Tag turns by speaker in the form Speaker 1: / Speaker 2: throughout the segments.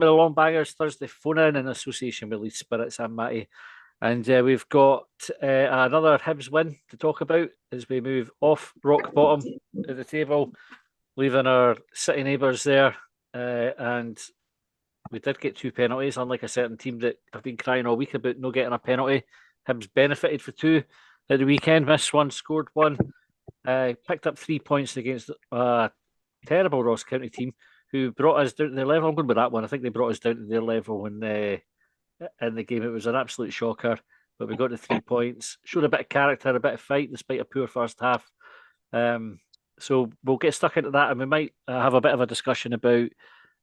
Speaker 1: with the Long Bangers Thursday phone in association with Leeds Spirits and Matty. And we've got another Hibs win to talk about as we move off rock bottom of the table, leaving our city neighbours there. And we did get 2 penalties, unlike a certain team that have been crying all week about not getting a penalty. Hibs benefited for 2 at the weekend, missed 1, scored 1. Picked up 3 points against a terrible Ross County team who brought us down to their level. I'm going with that one. I think they brought us down to their level in the game. It was an absolute shocker, but we got the 3 points. Showed a bit of character, a bit of fight, despite a poor first half. So we'll get stuck into that, and we might have a bit of a discussion about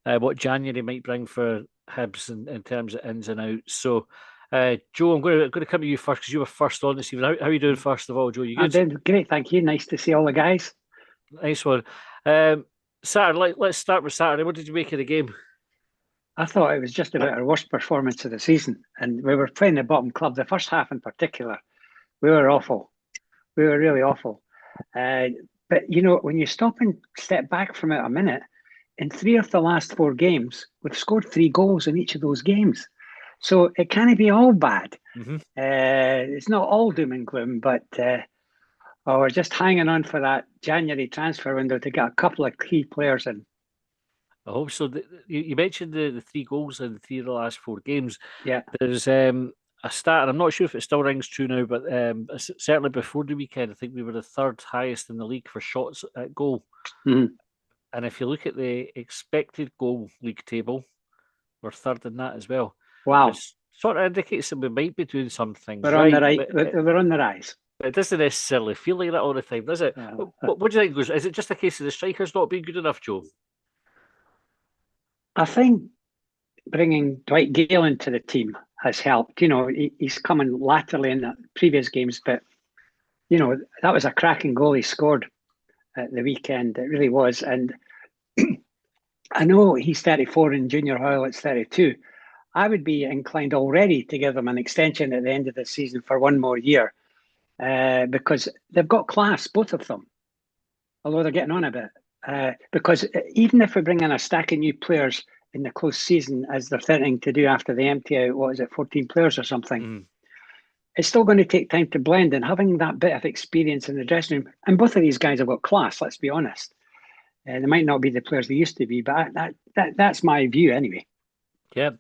Speaker 1: what January might bring for Hibs in terms of ins and outs. So, Joe, I'm going to come to you first because you were first on this evening. How are you doing, first of all, Joe? You good?
Speaker 2: I'm doing great, thank you. Nice to see all the guys.
Speaker 1: Nice one. Saturday, let's start with Saturday. What did you make of the game?
Speaker 2: I thought it was just about our worst performance of the season, and we were playing the bottom club. The first half, in particular, we were awful. We were really awful. But when you stop and step back from it a minute, in 3 of the last 4 games, we've scored 3 goals in each of those games. So it can't be all bad.
Speaker 1: Mm-hmm.
Speaker 2: It's not all doom and gloom, but we're just hanging on for that January transfer window to get a couple of key players in.
Speaker 1: I hope so. You mentioned the 3 goals in 3 of the last 4 games.
Speaker 2: Yeah.
Speaker 1: There's a stat, and I'm not sure if it still rings true now, but certainly before the weekend, I think we were the 3rd highest in the league for shots at goal.
Speaker 2: Mm-hmm.
Speaker 1: And if you look at the expected goal league table, we're 3rd in that as well.
Speaker 2: Wow.
Speaker 1: Which sort of indicates that we might be doing some things
Speaker 2: We're
Speaker 1: right.
Speaker 2: on the right. We're on the rise.
Speaker 1: It doesn't necessarily feel like that all the time, does it? What do you think goes? Is it just a case of the strikers not being good enough, Joe?
Speaker 2: I think bringing Dwight Gale into the team has helped. He's coming laterally in the previous games, but that was a cracking goal he scored at the weekend. It really was, and I know he's 34 and Junior Hoylett's 32. I would be inclined already to give them an extension at the end of the season for 1 more year because they've got class, both of them, although they're getting on a bit. Because even if we bring in a stack of new players in the close season, as they're threatening to do after the empty out, 14 players or something, it's still going to take time to blend. And having that bit of experience in the dressing room, and both of these guys have got class, let's be honest. They might not be the players they used to be, but that's my view anyway.
Speaker 1: Yeah.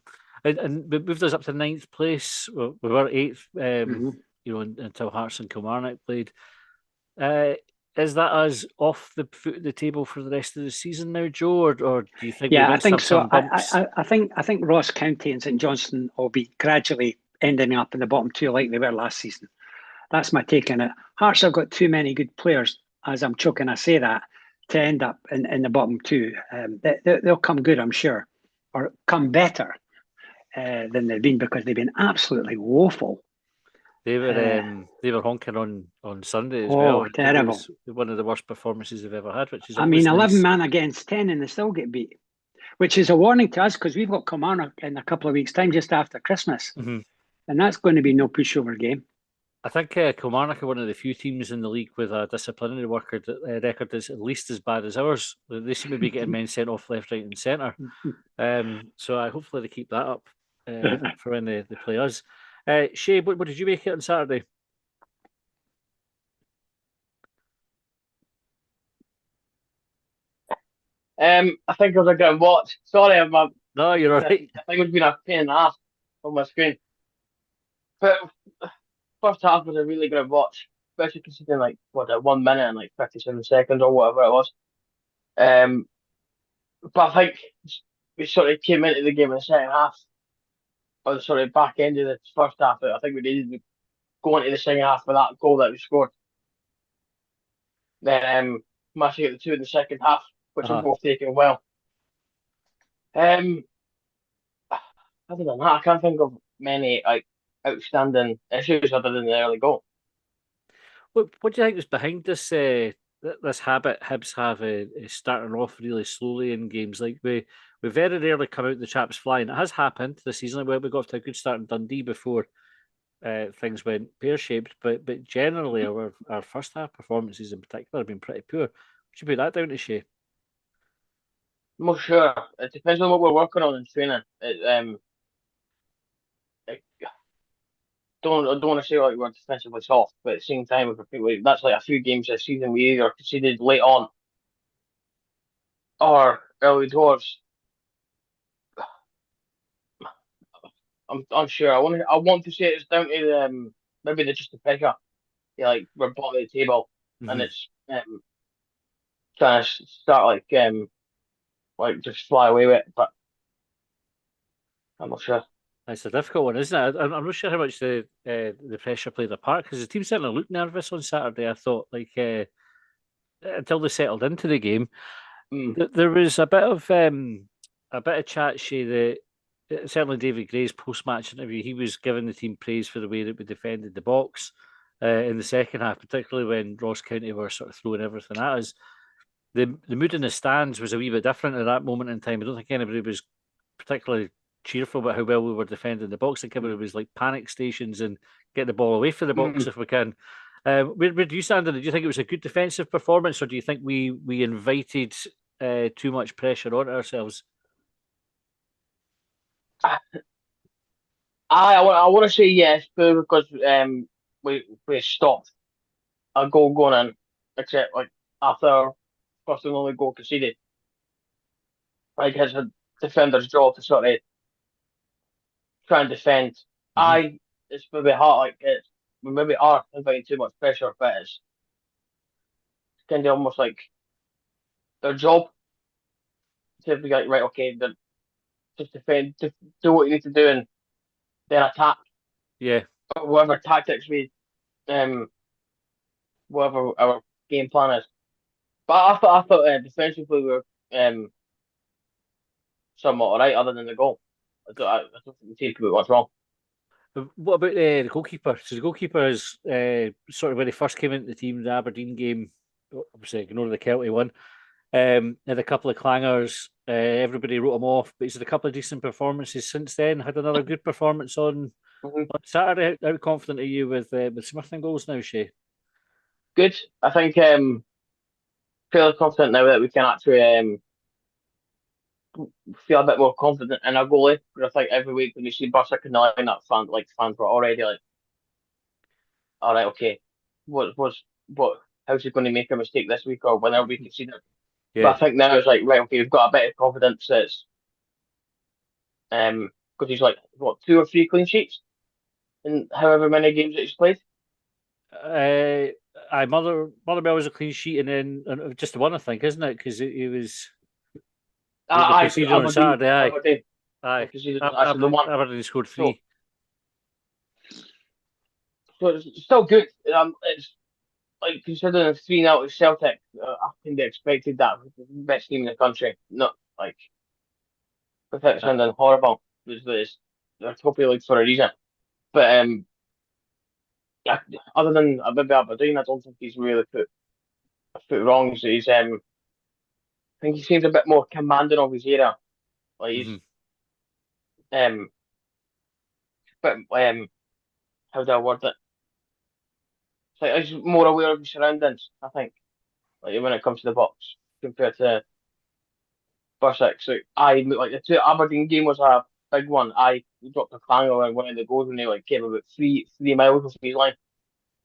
Speaker 1: And we moved us up to 9th place. We were 8th, until Hearts and Kilmarnock played. Is that us off the foot of the table for the rest of the season now, Joe, or do you think?
Speaker 2: Yeah, I think so. I think Ross County and St Johnstone will be gradually ending up in the bottom 2 like they were last season. That's my take on it. Hearts have got too many good players, as I'm choking I say that, to end up in the bottom 2. They'll come good, I'm sure, or come better than they've been because they've been absolutely woeful.
Speaker 1: They were honking on Sunday as well.
Speaker 2: Terrible!
Speaker 1: It was one of the worst performances they've ever had. Which is
Speaker 2: 11 man against 10, and they still get beat, which is a warning to us because we've got Kilmarnock in a couple of weeks' time, just after Christmas, and that's going to be no pushover game.
Speaker 1: I think Kilmarnock are one of the few teams in the league with a disciplinary record that's at least as bad as ours. They seem to be getting men sent off left, right, and centre. So hopefully they keep that up for when they play us. Shay, what did you make it on Saturday?
Speaker 3: I think I was going to watch. Sorry,
Speaker 1: no, you're all right.
Speaker 3: I think it's been a pain in the ass on my screen. But first half was a really good watch, especially considering 1 minute and 57 seconds or whatever it was. But I think we sort of came into the game in the second half, or the sort of back end of the first half. I think we needed to go into the second half with that goal that we scored. Then managed to get the 2 in the second half, which was both taken well. Other than that, I can't think of many outstanding issues other than the early goal.
Speaker 1: What do you think is behind this this habit Hibs have starting off really slowly in games? Like we very rarely come out the chaps flying. It has happened this season. We got off to a good start in Dundee before things went pear-shaped, but generally our first half performances in particular have been pretty poor. Would you put that down to Shay?
Speaker 3: I'm not sure. It depends on what we're working on in training. I don't want to say like we're defensively soft, but at the same time, that's like a few games this season we either conceded late on or early doors. I'm unsure. I want to say it's down to maybe just the pressure. Yeah, like we're bottom of the table, and
Speaker 1: Mhm.
Speaker 3: it's trying to start like just fly away with it, but I'm not sure.
Speaker 1: It's a difficult one, isn't it? I'm not sure how much the pressure played a part because the team certainly looked nervous on Saturday. I thought, like, until they settled into the game,
Speaker 3: Mm,
Speaker 1: there was a bit of chat, Shay, that certainly David Gray's post-match interview, he was giving the team praise for the way that we defended the box in the second half, particularly when Ross County were sort of throwing everything at us. The mood in the stands was a wee bit different at that moment in time. I don't think anybody was particularly cheerful about how well we were defending the box. I think everybody was like panic stations and get the ball away from the box
Speaker 3: mm.
Speaker 1: if we can. Where do you stand on it? Do you think it was a good defensive performance, or do you think we invited too much pressure on ourselves?
Speaker 3: I want to say yes, but because we stopped a goal going in, except like after our first and only goal conceded. Like it's a defender's job to sort of try and defend.
Speaker 1: Hmm.
Speaker 3: It's maybe hard, like we maybe are inviting too much pressure, but it's kind of almost like their job to be like, right, okay, then just defend, do what you need to do, and then attack
Speaker 1: Yeah,
Speaker 3: whatever tactics um whatever our game plan is. But I thought defensively we were somewhat alright, other than the goal. I don't think the team could be what's wrong.
Speaker 1: What about the goalkeeper? So the goalkeeper is sort of when he first came into the team, the Aberdeen game, obviously ignore the Kelty one. Had a couple of clangers. Everybody wrote him off, but he's had a couple of decent performances since then. Had another good performance
Speaker 3: Hmm.
Speaker 1: on Saturday. How confident are you with Smith and goals now, Shay?
Speaker 3: Good. I think fairly confident now that we can actually feel a bit more confident in our goalie. Because I think every week when you see Bursa in the lineup, fans were already like, all right, okay, what? How's he going to make a mistake this week or whenever we concede it? But
Speaker 1: Yeah,
Speaker 3: I think now it's like, right, okay, we've got a bit of confidence that's because he's like what 2 or 3 clean sheets in however many games that he's played.
Speaker 1: uh, I Motherwell was a clean sheet, and then just the one, I think, isn't it? Because he was the conceded on
Speaker 3: Aberdeen,
Speaker 1: Saturday. Aye,
Speaker 3: Aberdeen.
Speaker 1: aye.
Speaker 3: Conceded actually the one.
Speaker 1: Aberdeen scored
Speaker 3: So,
Speaker 1: three.
Speaker 3: so it's still good. It's like considering 3-0 to Celtic, I think they expected that with the best team in the country. Not like without
Speaker 1: Uh,
Speaker 3: sounding horrible, was they're top of the league for a reason. But yeah, other than maybe Aberdeen, I don't think he's really put a foot wrong. I think he seems a bit more commanding of his area. Like he's
Speaker 1: mhm.
Speaker 3: um, bit how do I word it? It's like he's more aware of his surroundings. I think like when it comes to the box compared to Bursik. So I like the two Aberdeen game was a big one. I dropped a clanger on one of the goals when they like came about three miles from his line.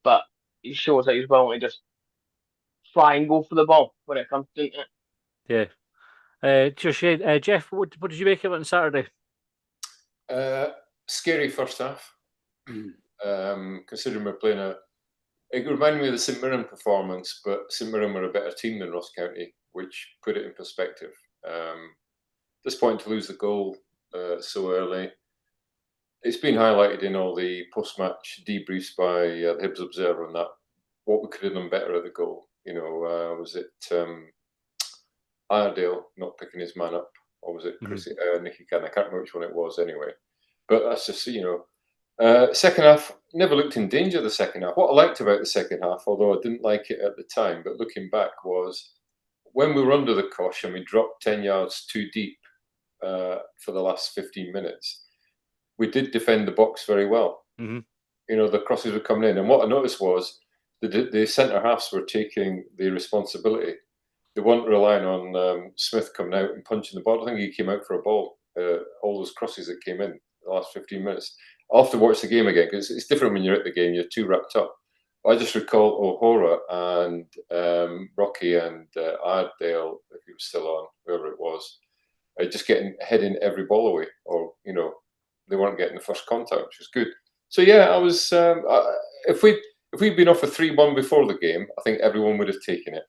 Speaker 3: But he shows that he's willing to just try and go for the ball when it comes to it.
Speaker 1: Yeah. Cheers, Shane. Jeff, what did you make of it on Saturday?
Speaker 4: Scary first half. Considering we're playing it reminded me of the St Mirren performance, but St Mirren were a better team than Ross County, which put it in perspective. Disappointing to lose the goal so early. It's been highlighted in all the post-match debriefs by the Hibs Observer and that what we could have done better at the goal. You know, was it Iredale not picking his man up, or was it Nicky Cann? I can't remember which one it was anyway. But that's just, second half, never looked in danger the second half. What I liked about the second half, although I didn't like it at the time, but looking back, was when we were under the cosh and we dropped 10 yards too deep for the last 15 minutes, we did defend the box very well.
Speaker 1: Mm-hmm.
Speaker 4: You know, the crosses were coming in. And what I noticed was the centre halves were taking the responsibility they weren't relying on Smith coming out and punching the ball. I think he came out for a ball. All those crosses that came in the last 15 minutes. I'll have to watch the game again because it's different when you're at the game. You're too wrapped up. I just recall O'Hora and Rocky and Ardale, if he was still on, whoever it was, just heading every ball away, or they weren't getting the first contact, which was good. So yeah, I was. If we'd been off a 3-1 before the game, I think everyone would have taken it.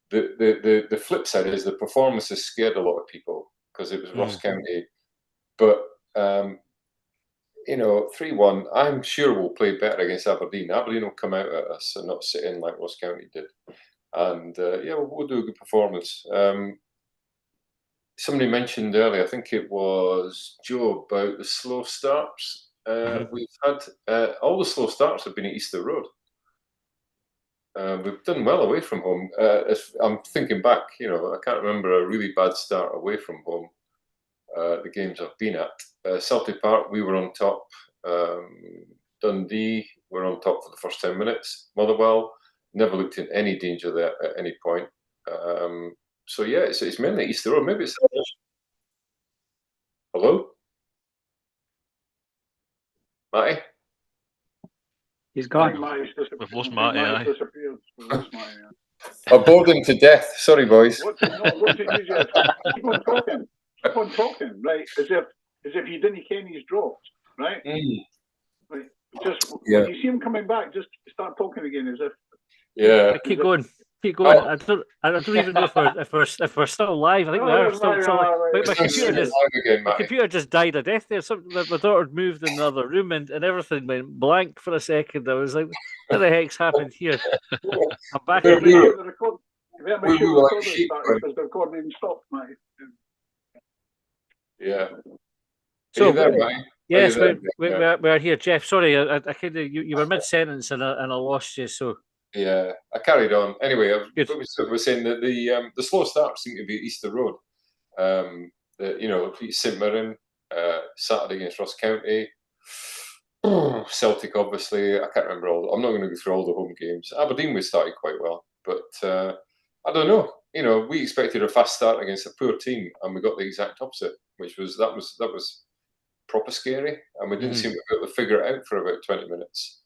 Speaker 4: The flip side is the performance has scared a lot of people because it was Ross County, but 3-1. I'm sure we'll play better against Aberdeen. Aberdeen will come out at us and not sit in like Ross County did, and we'll do a good performance. Somebody mentioned earlier, I think it was Joe, about the slow starts. We've had all the slow starts have been at Easter Road. We've done well away from home. I'm thinking back, I can't remember a really bad start away from home. The games I've been at. Celtic Park, we were on top. Dundee, we're on top for the first 10 minutes. Motherwell, never looked in any danger there at any point. So yeah, it's mainly Easter Road. Maybe it's. Hello, Matty.
Speaker 2: He's gone.
Speaker 5: We've lost Matty.
Speaker 4: I bored him to death. Sorry, boys.
Speaker 6: What's it usually? Keep on talking, right? As if you didn't ken he's dropped, right? Right. Just when you see him coming back, just start talking again, as if.
Speaker 1: Yeah. Keep going. I don't even know if we're still live. I think we are still live. My computer just died a death there. My daughter moved in the other room and everything went blank for a second. I was like, what the heck's happened here? I'm back again.
Speaker 6: The recording stopped, mate.
Speaker 4: Yeah.
Speaker 1: So yes, we're here, Jeff. Sorry, I kind of you were mid sentence and I lost you. So.
Speaker 4: Yeah, I carried on. Anyway, we're saying that the slow starts seem to be at Easter Road. St Mirren, Saturday against Ross County, Celtic, obviously. I can't remember all. I'm not going to go through all the home games. Aberdeen, we started quite well, but I don't know. We expected a fast start against a poor team, and we got the exact opposite, which was that was proper scary, and we didn't seem to be able to figure it out for about 20 minutes.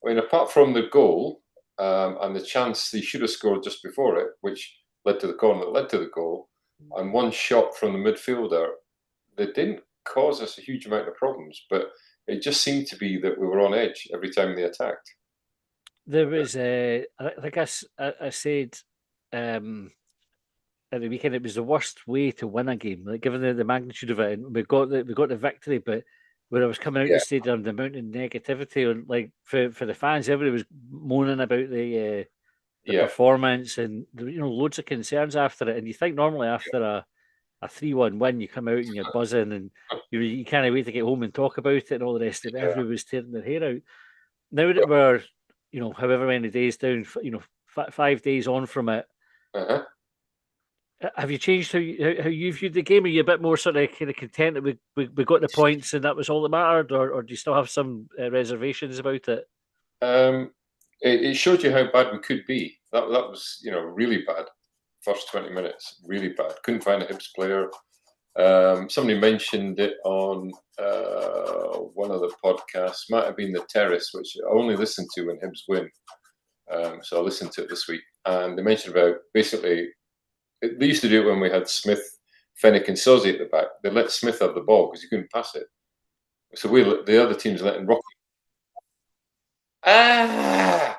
Speaker 4: I mean, apart from the goal. And the chance they should have scored just before it, which led to the corner that led to the goal, and one shot from the midfielder, they didn't cause us a huge amount of problems, but it just seemed to be that we were on edge every time they attacked.
Speaker 1: There was, I said at the weekend, it was the worst way to win a game, like given the magnitude of it. And we got the victory, but when I was coming out the stadium, the amount of negativity, and like for the fans, everybody was moaning about the performance, and loads of concerns after it. And you think normally after a 3-1 win, you come out and you're buzzing, and you can't wait to get home and talk about it and all the rest of it. Everybody was tearing their hair out. Now that we're however many days down, 5 days on from it. Have you changed how you viewed the game? Are you a bit more sort of kind of content that we got the points and that was all that mattered, or do you still have some reservations about it?
Speaker 4: It showed you how bad we could be. That was really bad. First 20 minutes, really bad. Couldn't find a Hibs player. Somebody mentioned it on one of the podcasts. Might have been the Terrace, which I only listen to when Hibs win. So I listened to it this week, and they mentioned about basically. They used to do it when we had Smith, Fennick, and Sozzy at the back. They let Smith have the ball because he couldn't pass it. So the other teams are letting Rocky. The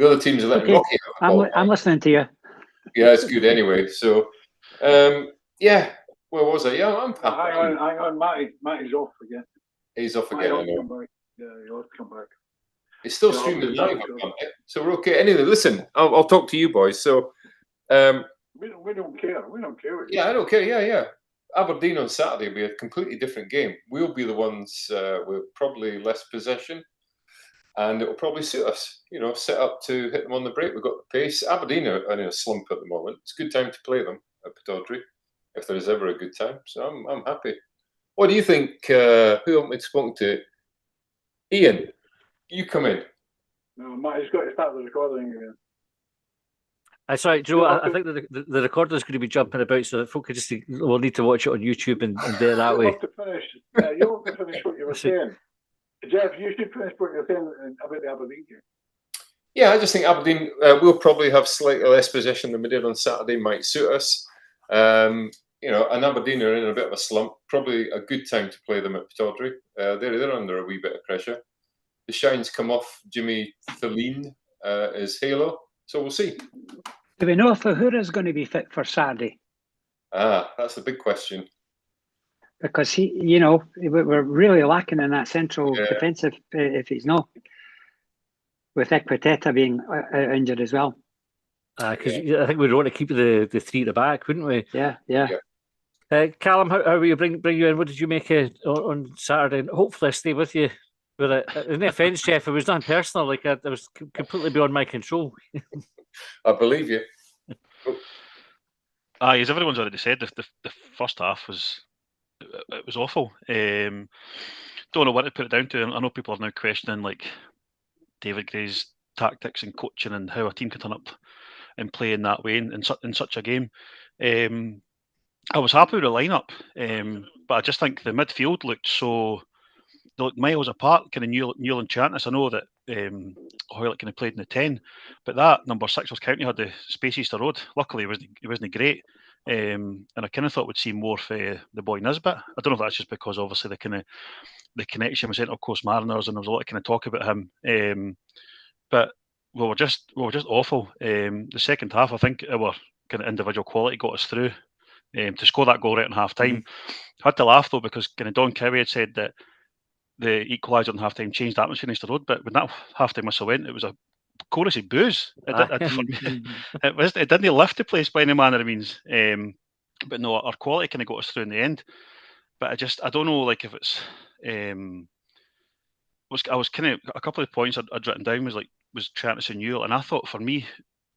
Speaker 4: other teams are letting Rocky have the ball.
Speaker 2: I'm listening to you.
Speaker 4: Yeah, it's good anyway. So, where was I? Yeah, I'm happy.
Speaker 6: Hang on, Matty's off again.
Speaker 4: He's off again, I know.
Speaker 6: Yeah, he'll come back.
Speaker 4: It's still streaming live, so we're okay. Anyway, listen, I'll talk to you boys. So,
Speaker 6: we don't care. We don't care.
Speaker 4: I don't care. Yeah. Aberdeen on Saturday will be a completely different game. We'll be the ones with probably less possession, and it will probably suit us. Set up to hit them on the break. We've got the pace. Aberdeen are in a slump at the moment. It's a good time to play them at Pittodrie, if there is ever a good time. So I'm happy. What do you think? Who haven't we spoken to? Ian, you come in.
Speaker 6: No, Matt, he's got to start the recording again.
Speaker 1: Sorry, do you know what? I think the recorder is going to be jumping about, so that folk will need to watch it on YouTube and do it that way.
Speaker 6: You have to finish. You have to finish what you were saying. Jeff, you should finish what you're saying about the Aberdeen game.
Speaker 4: Yeah, I just think Aberdeen will probably have slightly less possession than we did on Saturday. Might suit us. And Aberdeen are in a bit of a slump. Probably a good time to play them at Pittodrie. They're under a wee bit of pressure. The shine's come off Jimmy Thelin as Halo, so we'll see.
Speaker 2: Do we know if Uhura's going to be fit for Saturday?
Speaker 4: That's a big question.
Speaker 2: Because we're really lacking in that central defensive if he's not. With Equiteta being injured as well.
Speaker 1: Because I think we'd want to keep the three at the back, wouldn't we?
Speaker 2: Yeah.
Speaker 1: Callum, how will you bring you in? What did you make on Saturday? And hopefully I stay with you with it. In the offence, Jeff, it was nothing personal. Like it was completely beyond my control.
Speaker 4: I believe you.
Speaker 5: As everyone's already said, the first half was awful. Don't know what to put it down to. I know people are now questioning like David Gray's tactics and coaching and how a team can turn up and play in that way in such a game. I was happy with the lineup, but I just think the midfield looked miles apart. Kind of Newell and Chantis. I know that Hoylett kind of played in the 10, but that number 6 was County had the space Easter Road. Luckily, it wasn't great. And I kind of thought we'd see more for the boy Nisbet. I don't know if that's just because obviously the connection with Central Coast Mariners and there was a lot of kind of talk about him. But we were just awful. The second half, I think our kind of individual quality got us through. To score that goal right in half time, had to laugh though because kind of Don Cowie had said that the equaliser in half time changed the atmosphere in Easter Road. But when that half time whistle went, it was a chorus of boos. It didn't lift the place by any manner of means. But no, our quality kind of got us through in the end. But I don't know, like if it's. I was kind of a couple of points I'd written down was Chantis and Newell, and I thought for me,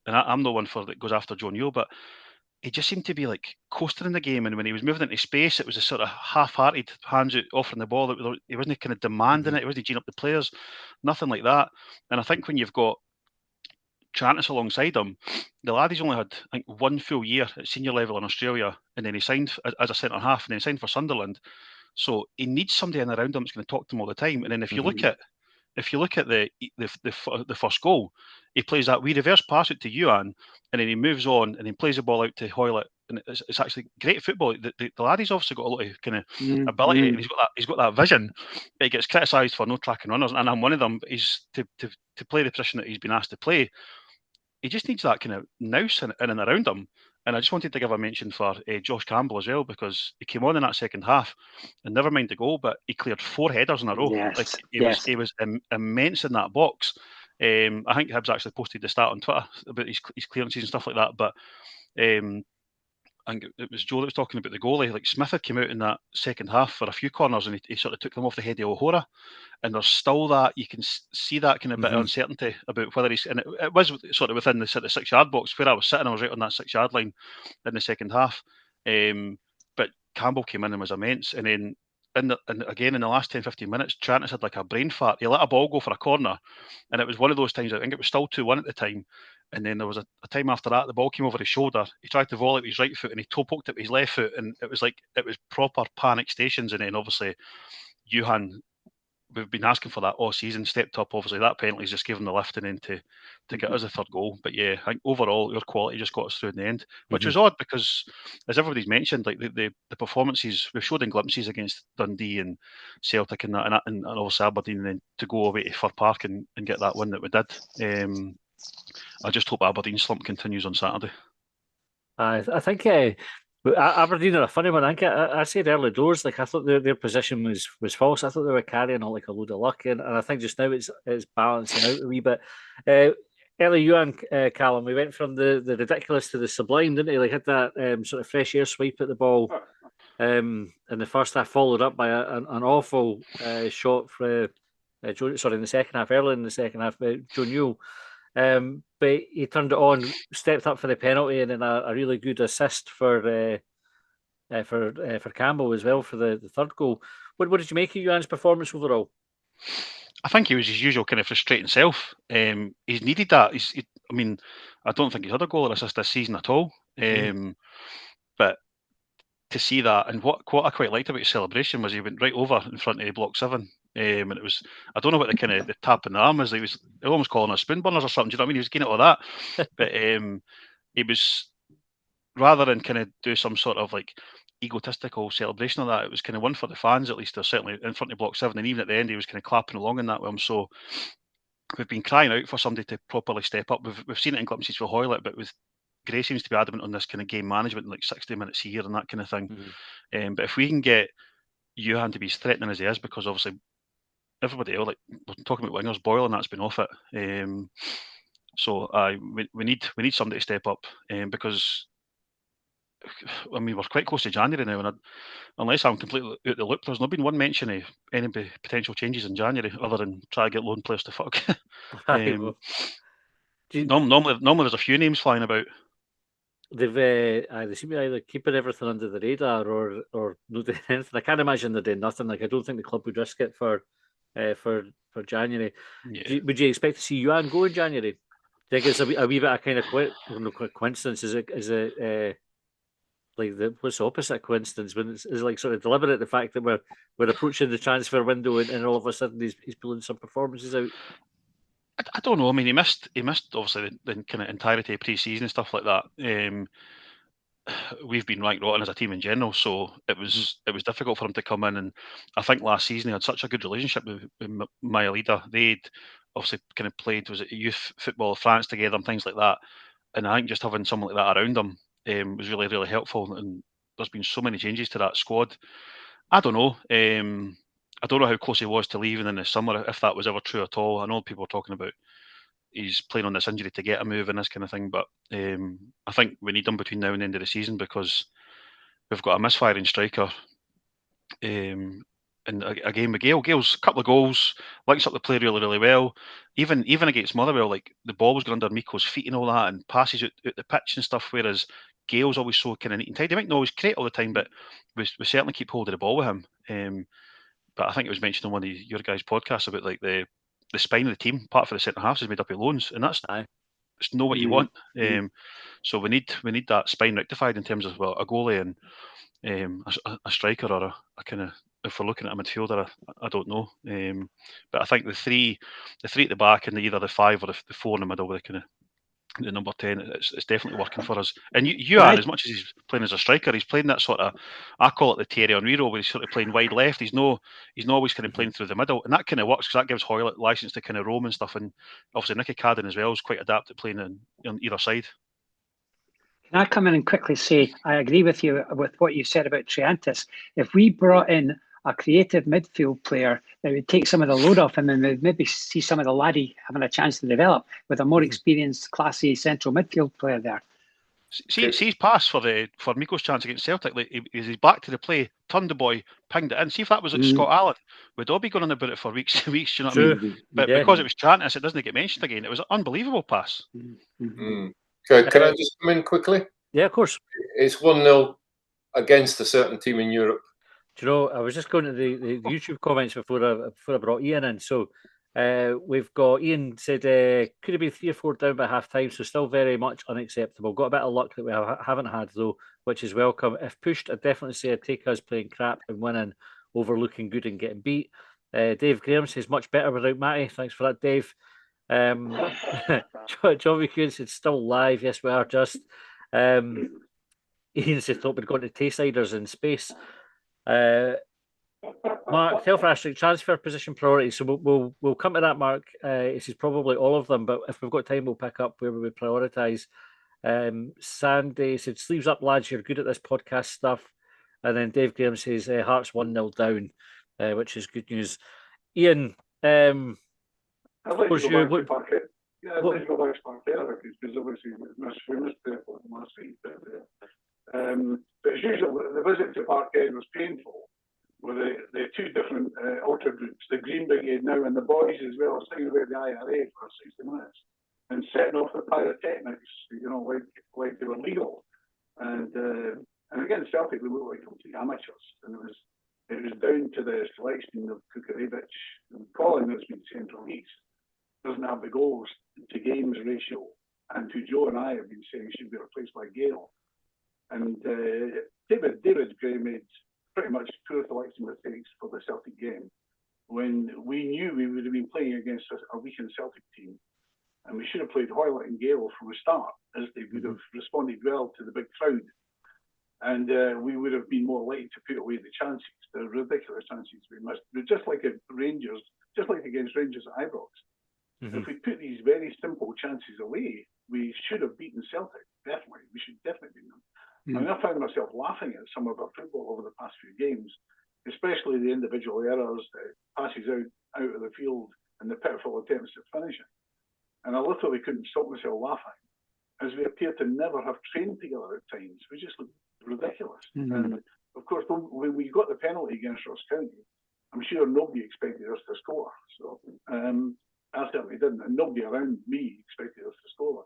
Speaker 5: and I'm the one that goes after Joe Newell, but he just seemed to be like coasting in the game, and when he was moving into space, it was a sort of half-hearted hands out offering the ball. He wasn't kind of demanding it. He wasn't geeing up the players, nothing like that. And I think when you've got Chantis alongside him, the lad he's only had I think 1 full year at senior level in Australia, and then he signed as a centre half, and then he signed for Sunderland. So he needs somebody in around him that's going to talk to him all the time. And then if you look at the first goal, he plays that wee reverse pass out to Yuan, and then he moves on and then plays the ball out to Hoylett, and it's actually great football. The lad, he's obviously got a lot of kind of ability, and he's got that vision. But he gets criticised for no tracking runners, and I'm one of them. But he's to play the position that he's been asked to play. He just needs that kind of nous in and around him. And I just wanted to give a mention for Josh Campbell as well, because he came on in that second half, and never mind the goal, but he cleared 4 headers in a row.
Speaker 2: Yes,
Speaker 5: he was immense in that box. I think Hibs actually posted the stat on Twitter about his clearances and stuff like that. But I think it was Joe that was talking about the goalie. Like Smith had come out in that second half for a few corners, and he sort of took them off the head of O'Hora. And there's still that, you can see that kind of bit of uncertainty about whether he's, and it was sort of within the sort of 6-yard box where I was sitting. I was right on that 6-yard line in the second half. But Campbell came in and was immense. And then and again in the last 10-15 minutes, Chantis had like a brain fart. He let a ball go for a corner, and it was one of those times. I think it was still 2-1 at the time. And then there was a time after that, the ball came over his shoulder. He tried to volley with his right foot, and he toe poked it with his left foot, and it was proper panic stations. And then obviously, Johan, we've been asking for that all season, stepped up. Obviously, that penalty's just given the lift and then to get us a third goal. But yeah, I think overall, your quality just got us through in the end, which was odd because, as everybody's mentioned, like the performances we've showed in glimpses against Dundee and Celtic and that, and obviously Aberdeen, and then to go away to Fir Park and get that win that we did. I just hope Aberdeen's slump continues on Saturday.
Speaker 1: I think Aberdeen are a funny one. I think I said early doors, like I thought their position was false. I thought they were carrying on like a load of luck, and I think just now it's balancing out a wee bit. Early Yuan, Callum, we went from the ridiculous to the sublime, didn't he? Like had that sort of fresh air swipe at the ball. In the first half, followed up by an awful shot for in the second half, early in the second half, Joe Newell. But he turned it on, stepped up for the penalty, and then a really good assist for Campbell as well for the third goal. What did you make of Yuan's performance overall?
Speaker 5: I think he was his usual kind of frustrating self. He's needed that. I mean, I don't think he's had a goal or assist this season at all. But to see that, and what I quite liked about his celebration was he went right over in front of block 7. And it was, I don't know what the tap in the arm was. He was almost calling us spoon burners or something. Do you know what I mean? He was getting it all that. But it was, rather than kind of do some sort of like egotistical celebration of that, it was kind of one for the fans, at least. They're certainly in front of block 7, and even at the end he was kind of clapping along in that with him. So we've been crying out for somebody to properly step up. We've seen it in glimpses for Hoylett, but with Gray seems to be adamant on this kind of game management, like 60 minutes here and that kind of thing. But if we can get Johan to be as threatening as he is, because obviously everybody else, like we're talking about wingers, Boyle and that's been off it. So we need somebody to step up, because I mean we're quite close to January now, and unless I'm completely out the loop, there's not been one mention of any potential changes in January other than try to get loan players to fuck. Normally there's a few names flying about.
Speaker 1: They seem to either keeping everything under the radar or not doing anything. I can't imagine they're doing nothing. Like I don't think the club would risk it for January.
Speaker 5: Yeah.
Speaker 1: Would you expect to see Johan go in January? Do you think it's a wee bit of kind of coincidence? Is it like what's the opposite of coincidence when it's like sort of deliberate, the fact that we're approaching the transfer window and all of a sudden he's pulling some performances out?
Speaker 5: I don't know. I mean, he missed obviously the kind of entirety of pre-season and stuff like that. We've been right rotten as a team in general, so it was difficult for him to come in. And I think last season he had such a good relationship with my leader. They'd obviously kind of played, was it youth football of France together and things like that. And I think just having someone like that around him was really, really helpful. And there's been so many changes to that squad. I don't know. I don't know how close he was to leaving in the summer, if that was ever true at all. I know people were talking about he's playing on this injury to get a move and this kind of thing, but I think we need him between now and the end of the season, because we've got a misfiring striker. And again with Gale. Gale's a couple of goals, links up the play really, really well. Even against Motherwell, like the ball was going under Miko's feet and all that, and passes out the pitch and stuff, whereas Gale's always so kind of neat and tidy. He might not always create all the time, but we certainly keep hold of the ball with him. But I think it was mentioned on one of your guys' podcasts about like the spine of the team, apart from the centre halves, is made up of loans, and that's it's not what you want. So we need that spine rectified in terms of a goalie and a striker or a kind of, if we're looking at a midfielder, I don't know. But I think the three at the back and either the 5 or the 4 in the middle with the kind of the number 10, it's definitely working for us. And Johan, as much as he's playing as a striker, he's playing that sort of, I call it the Thierry Henry role, where he's sort of playing wide left. He's not always kind of playing through the middle, and that kind of works because that gives Hoylett license to kind of roam and stuff. And obviously Nicky Cadden as well is quite adept at playing on either side.
Speaker 2: Can I come in and quickly say I agree with you with what you said about Triantis? If we brought in a creative midfield player that would take some of the load off him and would maybe see some of the laddie having a chance to develop with a more experienced, classy central midfield player there.
Speaker 5: See his pass for Miko's chance against Celtic. Like he's back to the play, turned the boy, pinged it in. See if that was like Scott Allen, we'd all be going on about it for weeks and weeks. You know what I mean? But because it was Triantis, it doesn't get mentioned again. It was an unbelievable pass.
Speaker 4: Okay, can I just come in quickly?
Speaker 1: Yeah, of course.
Speaker 4: It's 1-0 against a certain team in Europe.
Speaker 1: Do you know, I was just going to the YouTube comments before I brought Ian in. So we've got Ian said, could have been 3 or 4 down by half time, so still very much unacceptable. Got a bit of luck that we haven't had, though, which is welcome. If pushed, I'd definitely say I'd take us playing crap and winning over looking good and getting beat. Dave Graham says, much better without Matty. Thanks for that, Dave. John McEwen said, still live. Yes, we are just. Ian said, thought we'd gone to Taysiders in space. Mark, Telford transfer position priorities. So we'll come to that, Mark. This is probably all of them, but if we've got time, we'll pick up where we would prioritise. Sandy said, sleeves up, lads. You're good at this podcast stuff. And then Dave Graham says, Hearts 1-0 down, which is good news. Ian,
Speaker 6: I'd like to go back to Parquet. Yeah, I'd like to go back to Parquet because obviously we missed the last week. But as usual, the visit to Parquet was painful. With the 2 different ultra groups, the Green Brigade now and the boys as well, singing about the IRA for 60 minutes and setting off the pyrotechnics, like they were legal. And against Celtic, we looked like complete amateurs. And it was down to the selection of Kukarevich and Colin, that's been Central East, doesn't have the goals to games ratio and who Joe and I have been saying should be replaced by Gale. And David Gray made pretty much poor selection mistakes for the Celtic game when we knew we would have been playing against a weakened Celtic team. And we should have played Hoylett and Gale from the start, as they would have responded well to the big crowd. And we would have been more likely to put away the chances, the ridiculous chances we missed. But just like against Rangers at Ibrox, if we put these very simple chances away, we should have beaten Celtic, definitely. We should definitely beat them. I mean, I found myself laughing at some of our football over the past few games, especially the individual errors, the passes out of the field, and the pitiful attempts at finishing. And I literally couldn't stop myself laughing, as we appear to never have trained together at times. We just look ridiculous. And of course, when we got the penalty against Ross County, I'm sure nobody expected us to score. So I certainly didn't, and nobody around me expected us to score.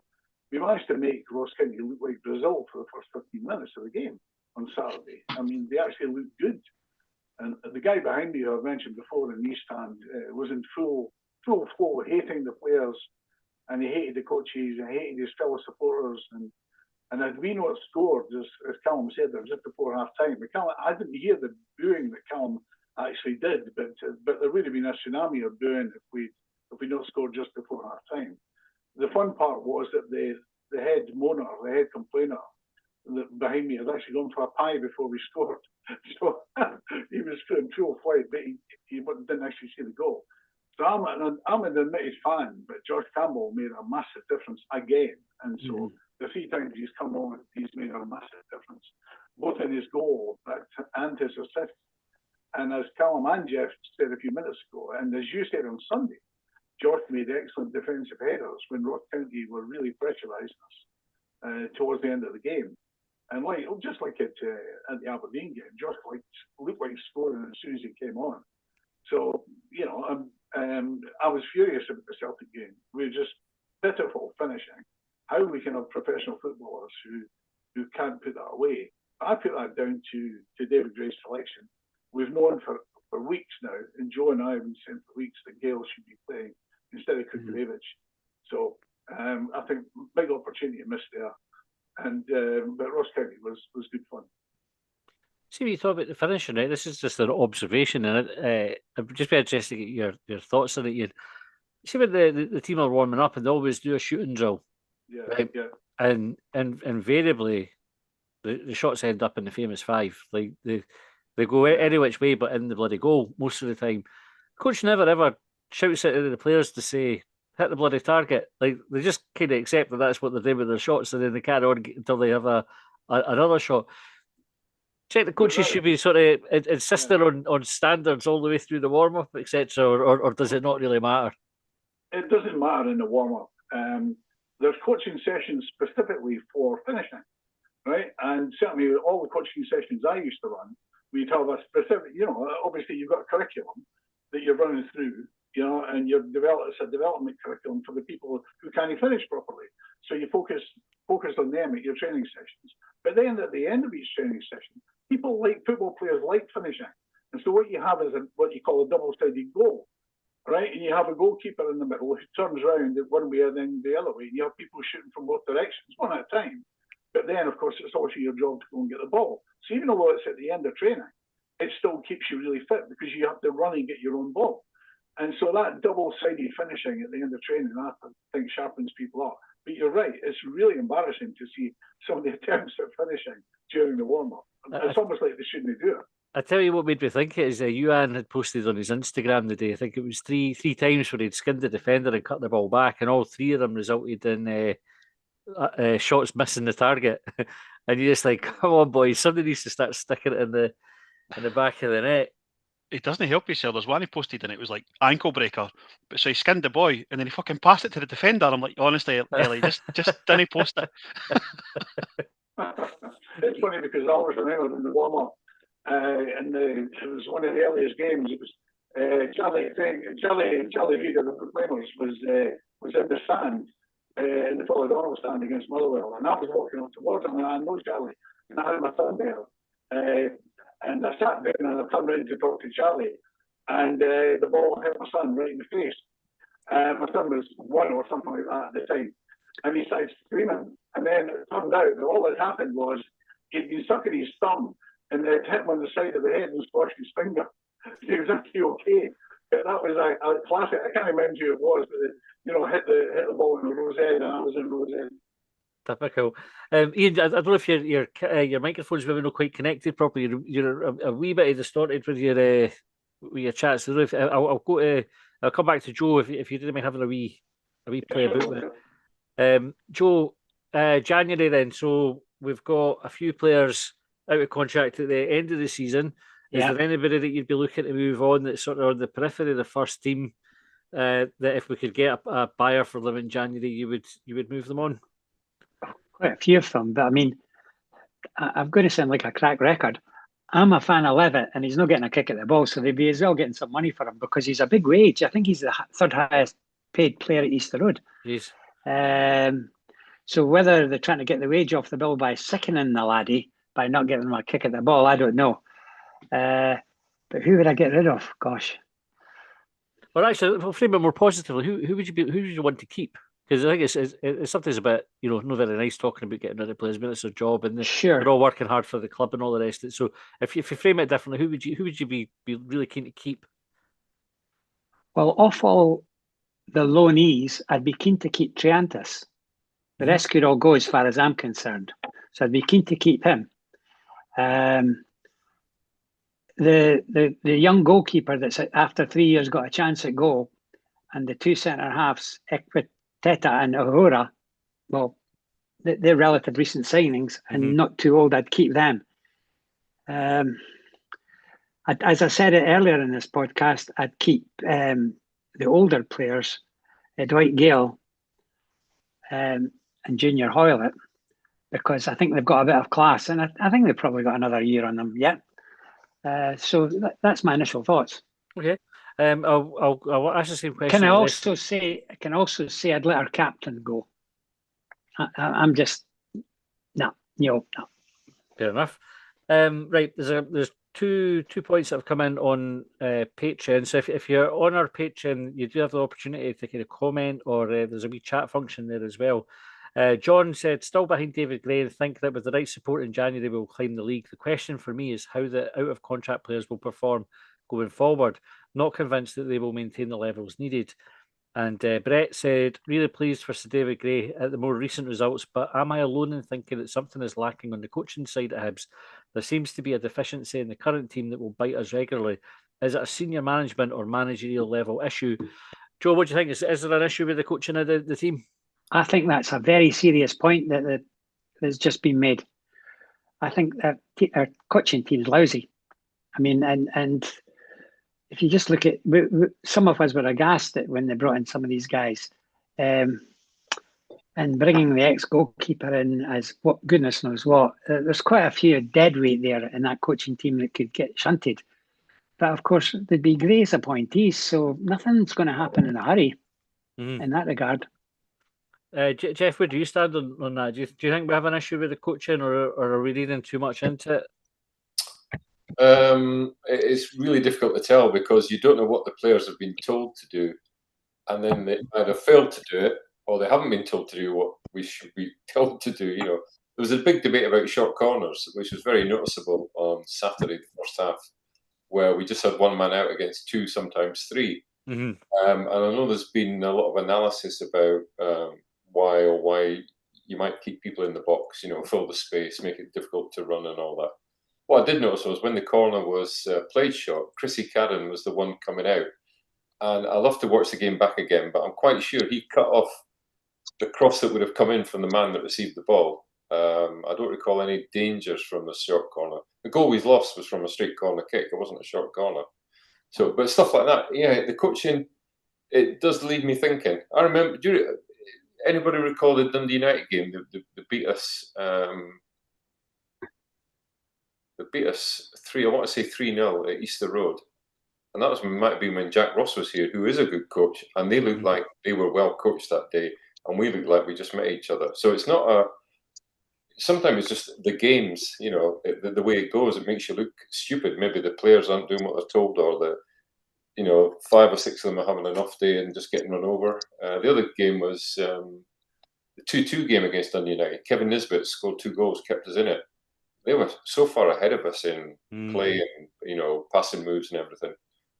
Speaker 6: We managed to make Ross County look like Brazil for the first 15 minutes of the game on Saturday. I mean, they actually looked good. And the guy behind me, who I mentioned before in the East Stand, was in full flow, hating the players, and he hated the coaches, and he hated his fellow supporters. And had we not scored, as Callum said, there was just before half time. I didn't hear the booing that Callum actually did, but there would have been a tsunami of booing if we not scored just before half time. The fun part was that the head moaner, the head complainer behind me had actually gone for a pie before we scored. So he was in full flight, but he didn't actually see the goal. So I'm an admitted fan, but George Campbell made a massive difference again. And so the 3 times he's come on, he's made a massive difference, both in his goal and his assist. And as Callum and Jeff said a few minutes ago, and as you said on Sunday, George made excellent defensive headers when Ross County were really pressurising us towards the end of the game. And just like at the Aberdeen game, George looked like scoring as soon as he came on. So, I was furious about the Celtic game. We're just pitiful finishing. How we can have professional footballers who can't put that away. I put that down to David Gray's selection. We've known for weeks now, and Joe and I have been saying for weeks that Gale should be playing instead of Kukurevich. So I think big opportunity missed there. And but Ross County was good fun.
Speaker 1: See what you thought about the finishing, right? This is just an observation, and I'd just be interested to get your thoughts on it. You see when the team are warming up and they always do a shooting drill, right? Yeah. And invariably the shots end up in the famous 5. Like they go any which way but in the bloody goal most of the time. Coach never ever shouts out to the players to say hit the bloody target. Like they just kind of accept that that's what they're doing with their shots, and then they carry on until they have another shot. Check the coaches should be sort of insisting on standards all the way through the warm up, etc., or does it not really matter?
Speaker 6: It doesn't matter in the warm up. There's coaching sessions specifically for finishing, right? And certainly all the coaching sessions I used to run, we'd have a specific, obviously you've got a curriculum that you're running through, and it's a development curriculum for the people who can't finish properly. So you focus on them at your training sessions. But then at the end of each training session, football players like finishing. And so what you have is what you call a double-sided goal, right? And you have a goalkeeper in the middle who turns around one way and then the other way. And you have people shooting from both directions, one at a time. But then, of course, it's also your job to go and get the ball. So even though it's at the end of training, it still keeps you really fit because you have to run and get your own ball. And so that double-sided finishing at the end of training, I think, sharpens people up. But you're right, it's really embarrassing to see some of the attempts at finishing during the warm-up. It's almost like they shouldn't do it.
Speaker 1: I tell you what made me think it is Ewan had posted on his Instagram today. I think it was three times where he'd skinned the defender and cut the ball back, and all 3 of them resulted in shots missing the target. And you're just like, come on, boys, somebody needs to start sticking it in the back of the net.
Speaker 5: It doesn't help yourself. There's one he posted and it was like ankle breaker. But so he skinned the boy and then he fucking passed it to the defender. I'm like, honestly, Ellie, just didn't post it.
Speaker 6: It's funny because I always remember in the warm-up, and it was one of the earliest games. It was Charlie Reid of the Proclaimers was in the stand, in the Philadelphia stand against Motherwell, and I was walking up towards him, and I know Charlie, and I had my thumb there. And I sat down and I turned around to talk to Charlie, and the ball hit my son right in the face. My son was 1 or something like that at the time. and he started screaming. And then it turned out that all that happened was he'd been sucking his thumb, and they'd hit him on the side of the head and squashed his finger. He was actually okay. But that was a classic. I can't remember who it was, but hit the ball in the rose head, and that was in rose head.
Speaker 1: Typical. Ian, I don't know if your microphone's maybe not quite connected properly. You're a wee bit distorted with your chats. So if I'll come back to Joe if you didn't mind having a wee play about with it. Joe, January then. So we've got a few players out of contract at the end of the season. Is there anybody that you'd be looking to move on that's sort of on the periphery of the first team? That if we could get a buyer for them in January, you would move them on?
Speaker 2: Quite a few of them, but I mean, I'm going to sound like a crack record. I'm a fan of Levitt, and he's not getting a kick at the ball, so they'd be as well getting some money for him because he's a big wage. I think he's the third highest paid player at Easter Road.
Speaker 1: Jeez.
Speaker 2: So whether they're trying to get the wage off the bill by sickening the laddie by not giving him a kick at the ball, I don't know. But who would I get rid of? Gosh.
Speaker 1: Well, actually, we'll frame it more positively. Who would you want to keep? Because I think it's something's a bit, not very nice talking about getting rid of players, but it's their job, and they're all working hard for the club and all the rest of it. So if you frame it differently, who would you be really keen to keep?
Speaker 2: Well, off all the loanees, I'd be keen to keep Triantis. The rest could all go as far as I'm concerned. So I'd be keen to keep him. The young goalkeeper that's after 3 years got a chance at goal, and the two centre halves, Teta and Aurora, well, they're relative recent signings and not too old. I'd keep them. As I said it earlier in this podcast, I'd keep the older players, Dwight Gale and Junior Hoylett, because I think they've got a bit of class, and I think they've probably got another year on them yet. So that's my initial thoughts.
Speaker 1: Okay. I'll ask the same question.
Speaker 2: Can I also say I'd let our captain go. I'm just no.
Speaker 1: Fair enough. Right, there's two points that have come in on Patreon. So if you're on our Patreon, you do have the opportunity to kind of comment, or there's a wee chat function there as well. John said, still behind David Gray, and think that with the right support in January, we'll climb the league. The question for me is how the out-of-contract players will perform going forward. Not convinced that they will maintain the levels needed. And Brett said, really pleased for Sir David Gray at the more recent results, but am I alone in thinking that something is lacking on the coaching side at Hibs? There seems to be a deficiency in the current team that will bite us regularly. Is it a senior management or managerial level issue? Joe, what do you think? Is there an issue with the coaching of the team?
Speaker 2: I think that's a very serious point that has just been made. I think that our coaching team is lousy. I mean, and if you just look at, some of us were aghast at when they brought in some of these guys, and bringing the ex-goalkeeper in as what goodness knows what. There's quite a few dead weight there in that coaching team that could get shunted. But of course, there'd be Gray's appointees, so nothing's going to happen in a hurry in that regard.
Speaker 1: Jeff, where do you stand on that? Do you think we have an issue with the coaching, or are we reading too much into it?
Speaker 4: It's really difficult to tell because you don't know what the players have been told to do, and then they either failed to do it or they haven't been told to do what we should be told to do. There was a big debate about short corners, which was very noticeable on Saturday, the first half, where we just had one man out against two, sometimes three. And I know there's been a lot of analysis about why you might keep people in the box, fill the space, make it difficult to run and all that. What I did notice was when the corner was played short, Chrissy Cadden was the one coming out. And I'll have to watch the game back again, but I'm quite sure he cut off the cross that would have come in from the man that received the ball. I don't recall any dangers from the short corner. The goal we lost was from a straight corner kick. It wasn't a short corner. So, but stuff like that, the coaching, it does leave me thinking. I remember, anybody recall the Dundee United game? They beat us. They beat us 3-0 at Easter Road, and that might have been when Jack Ross was here, who is a good coach, and they looked like they were well coached that day, and we looked like we just met each other. So it's not sometimes it's just the games, the way it goes, it makes you look stupid. Maybe the players aren't doing what they're told, or 5 or 6 of them are having an off day and just getting run over. The other game was the 2-2 game against Dundee United, Kevin Nisbet scored 2 goals, kept us in it. They were so far ahead of us in play and passing moves and everything.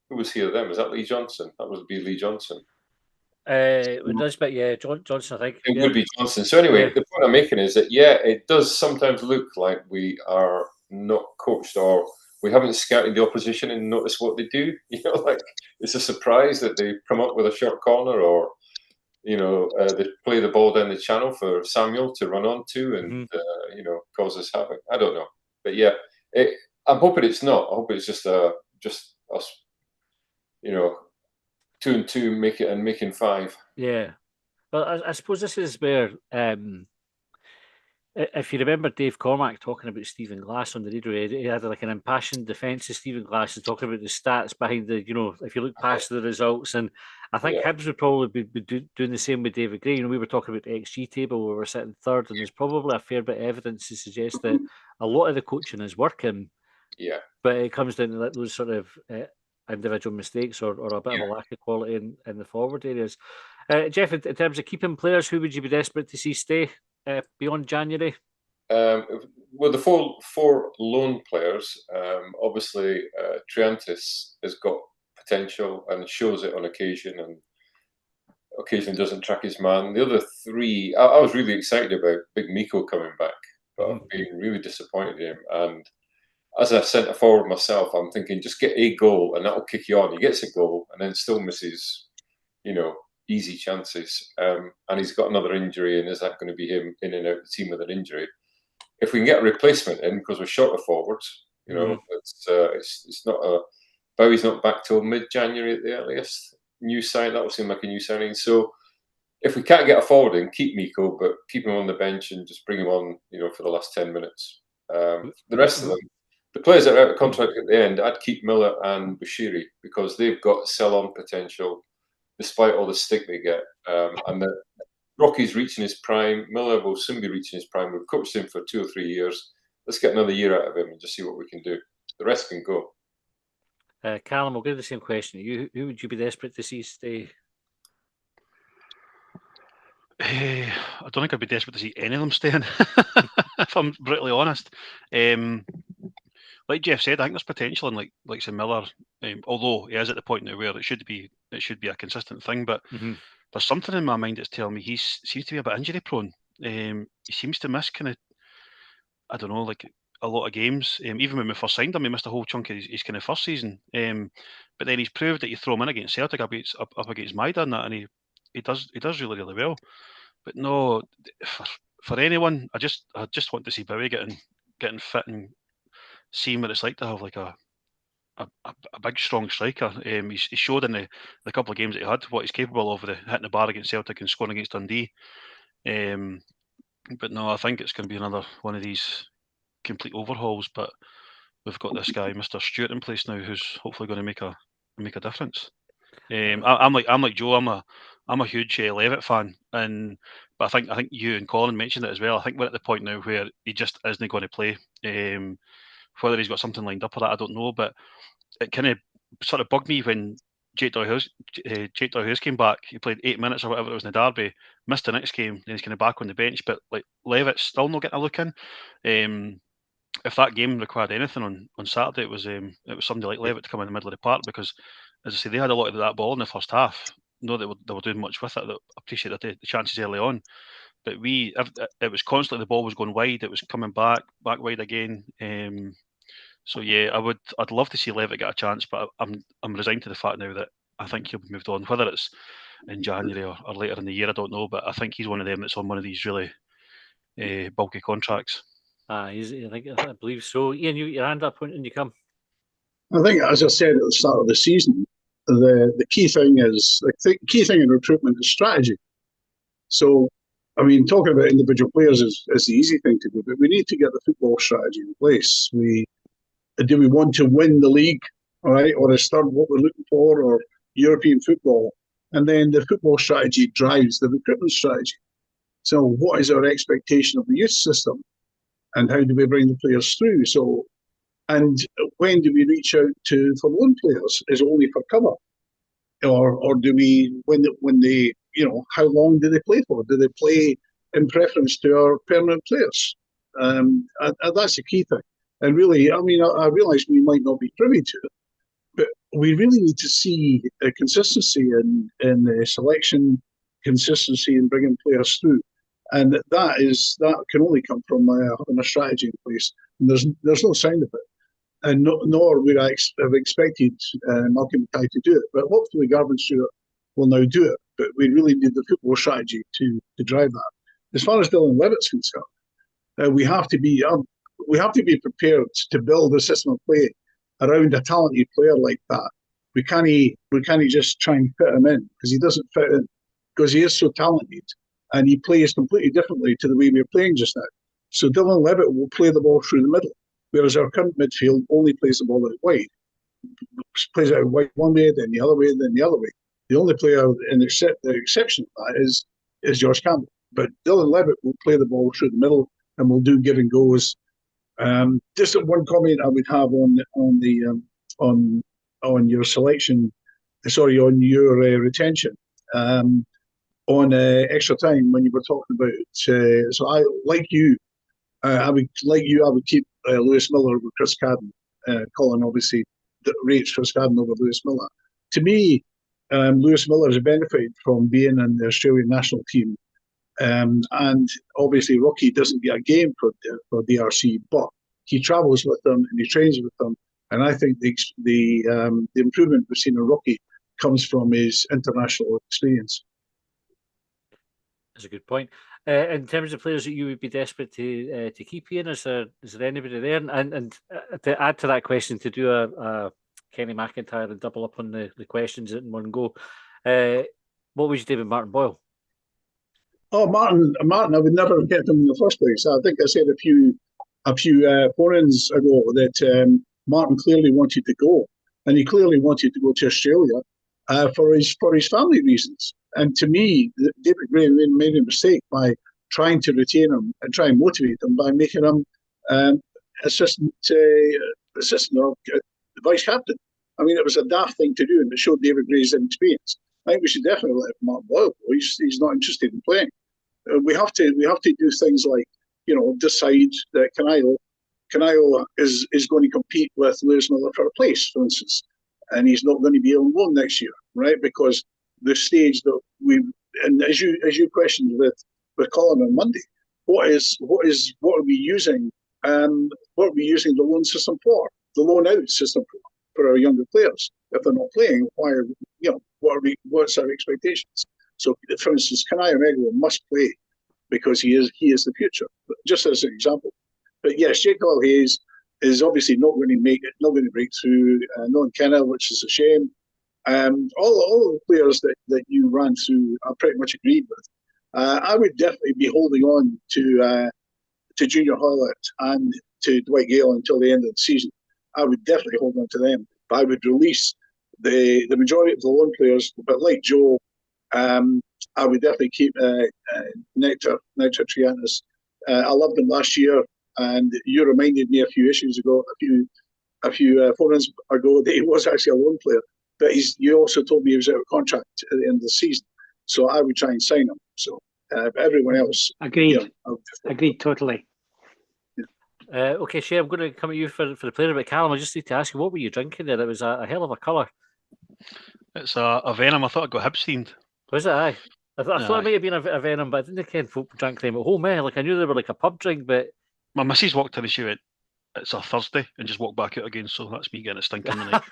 Speaker 4: Who was here then? Was that Lee Johnson? That would be Lee Johnson.
Speaker 1: Nisbet, yeah, Johnson, I think.
Speaker 4: It would be Johnson. So anyway, the point I'm making is that it does sometimes look like we are not coached or we haven't scouted the opposition and noticed what they do. Like it's a surprise that they come up with a short corner or they play the ball down the channel for Samuel to run onto and cause us havoc. I don't know, but I'm hoping it's not. I hope it's just us, 2 and 2 making 5.
Speaker 1: Yeah, well, I suppose this is where, if you remember Dave Cormack talking about Stephen Glass on the radio, he had like an impassioned defence of Stephen Glass and talking about the stats behind the, if you look past the results. And I think Hibs would probably be doing the same with David Gray. We were talking about the XG table where we're sitting third, and there's probably a fair bit of evidence to suggest that a lot of the coaching is working.
Speaker 4: Yeah.
Speaker 1: But it comes down to those sort of individual mistakes or a bit of a lack of quality in the forward areas. Jeff, in terms of keeping players, who would you be desperate to see stay beyond January?
Speaker 4: Well, the four loan players, obviously Triantis has got potential and shows it on occasion and occasionally doesn't track his man. The other 3, I was really excited about Big Miko coming back, but I've been really disappointed in him. And as a centre forward myself, I'm thinking just get a goal and that'll kick you on. He gets a goal and then still misses, easy chances. And he's got another injury, and is that going to be him in and out of the team with an injury? If we can get a replacement in, because we're short of forwards, it's not Bowie's not back till mid-January at the earliest. New sign, that will seem like a new signing. So if we can't get a forward in, keep Miko, but keep him on the bench and just bring him on, for the last 10 minutes. The rest of them, the players that are out of contract at the end, I'd keep Miller and Bushiri because they've got sell-on potential despite all the stick they get. And Rocky's reaching his prime. Miller will soon be reaching his prime. We've coached him for 2 or 3 years. Let's get another year out of him and just see what we can do. The rest can go.
Speaker 1: Callum, I'll give the same question to you. Who would you be desperate to see stay?
Speaker 5: I don't think I'd be desperate to see any of them staying, if I'm brutally honest. Like Jeff said, I think there's potential in like say Miller, although he is at the point now where it should be a consistent thing. But there's something in my mind that's telling me he seems to be a bit injury prone. He seems to miss kind of, I don't know, like a lot of games. Even when we first signed him, he missed a whole chunk of his kind of first season. But then he's proved that you throw him in against Celtic up against Maida and that, and he does really, really well. But no, for anyone, I just want to see Bowie getting fit and seeing what it's like to have like a big strong striker. He showed in the couple of games that he had what he's capable of, hitting the bar against Celtic and scoring against Dundee. But no, I think it's going to be another one of these complete overhauls. But we've got this guy, Mr. Stewart, in place now, who's hopefully going to make a difference. I'm like Joe. I'm a huge Levitt fan, but I think you and Colin mentioned it as well. I think we're at the point now where he just isn't going to play. Whether he's got something lined up or that, I don't know. But it kind of sort of bugged me when Jake Doyle-Hughes came back. He played 8 minutes or whatever it was in the derby, missed the next game, then he's kind of back on the bench. But like Levitt's still not getting a look in. If that game required anything on Saturday, it was somebody like Levitt to come in the middle of the park because, as I say, they had a lot of that ball in the first half. Not that they were doing much with it. I appreciate the chances early on, but it was constantly the ball was going wide. It was coming back wide again. So yeah, I'd love to see Levitt get a chance, but I'm resigned to the fact now that I think he'll be moved on. Whether it's in January or later in the year, I don't know. But I think he's one of them that's on one of these really bulky contracts.
Speaker 1: I believe so. Ian, your hand up when you come.
Speaker 7: I think, as I said at the start of the season, the key thing is the key thing in recruitment is strategy. So, I mean, talking about individual players is the easy thing to do, but we need to get the football strategy in place. Do we want to win the league, all right, or is third what we're looking for, or European football? And then the football strategy drives the recruitment strategy. So, what is our expectation of the youth system, and how do we bring the players through? So, and when do we reach out for loan players? Is it only for cover, or do we when they how long do they play for? Do they play in preference to our permanent players. And that's the key thing. And really, I mean, I realise we might not be privy to it, but we really need to see a consistency in the selection, consistency in bringing players through. And that can only come from having a strategy in place. And there's no sign of it. And nor would I have expected Malcolm Mackay to do it. But hopefully Garvin Stewart will now do it. But we really need the football strategy to drive that. As far as Dylan Levitt's concerned, we have to be prepared to build a system of play around a talented player like that. We can't just try and fit him in, because he doesn't fit in, because he is so talented and he plays completely differently to the way we're playing just now. So Dylan Levitt will play the ball through the middle, whereas our current midfield only plays the ball out wide. Plays it out wide one way, then the other way, then the other way. The only player the exception to that is George Campbell. But Dylan Levitt will play the ball through the middle and will do give and goes. Just one comment I would have on your selection, on your retention, on extra time when you were talking about. So I would keep Lewis Miller over Chris Cadden. Colin obviously rates Chris Cadden over Lewis Miller. To me, Lewis Miller has benefited from being in the Australian national team. And obviously Rocky doesn't get a game for DRC, but he travels with them and he trains with them. And I think the improvement we've seen in Rocky comes from his international experience.
Speaker 1: That's a good point. In terms of players that you would be desperate to keep, Ian, is there anybody there? And to add to that question, to do a Kenny McIntyre and double up on the questions in one go, what would you do with Martin Boyle?
Speaker 7: Oh, Martin, I would never have kept him in the first place. I think I said a few forums ago that Martin clearly wanted to go, and he clearly wanted to go to Australia for his family reasons. And to me, David Gray made a mistake by trying to retain him and try and motivate him by making him assistant or vice captain. I mean, it was a daft thing to do, and it showed David Gray's inexperience. I think we should definitely let Martin Boyle go. He's not interested in playing. We have to do things like, decide that Canayo is going to compete with Lewis Miller for a place, for instance, and he's not going to be on loan next year, right? Because the stage that and as you questioned with Colin on Monday, what are we using the loan system for? The loan out system for our younger players. If they're not playing, what's our expectations? So, for instance, Canayo Megalo must play because he is the future. Just as an example. But yes, Jake Hayes is obviously not going to make it, not going to break through. Nolan Kenna, which is a shame. All the players that you ran through, I pretty much agreed with. I would definitely be holding on to Junior Hoylett and to Dwight Gale until the end of the season. I would definitely hold on to them. But I would release the majority of the loan players. But like Joe, I would definitely keep Nectar Triantis. I loved him last year, and you reminded me a few forums ago that he was actually a loan player. But you also told me he was out of contract at the end of the season, so I would try and sign him. So everyone else,
Speaker 2: agreed. Agreed totally.
Speaker 1: Okay, Shay, I'm going to come at you for the player, but Callum, I just need to ask you, what were you drinking there? It was a hell of a colour.
Speaker 5: It's a Venom. I thought it got Hibs themed.
Speaker 1: Was it? Aye. I thought it might have been a Venom, but I didn't think folk drank them at home. Like I knew they were like a pub drink, but
Speaker 5: my missus walked in and she went, "It's a Thursday," and just walked back out again. So that's me getting it stinking the
Speaker 1: night.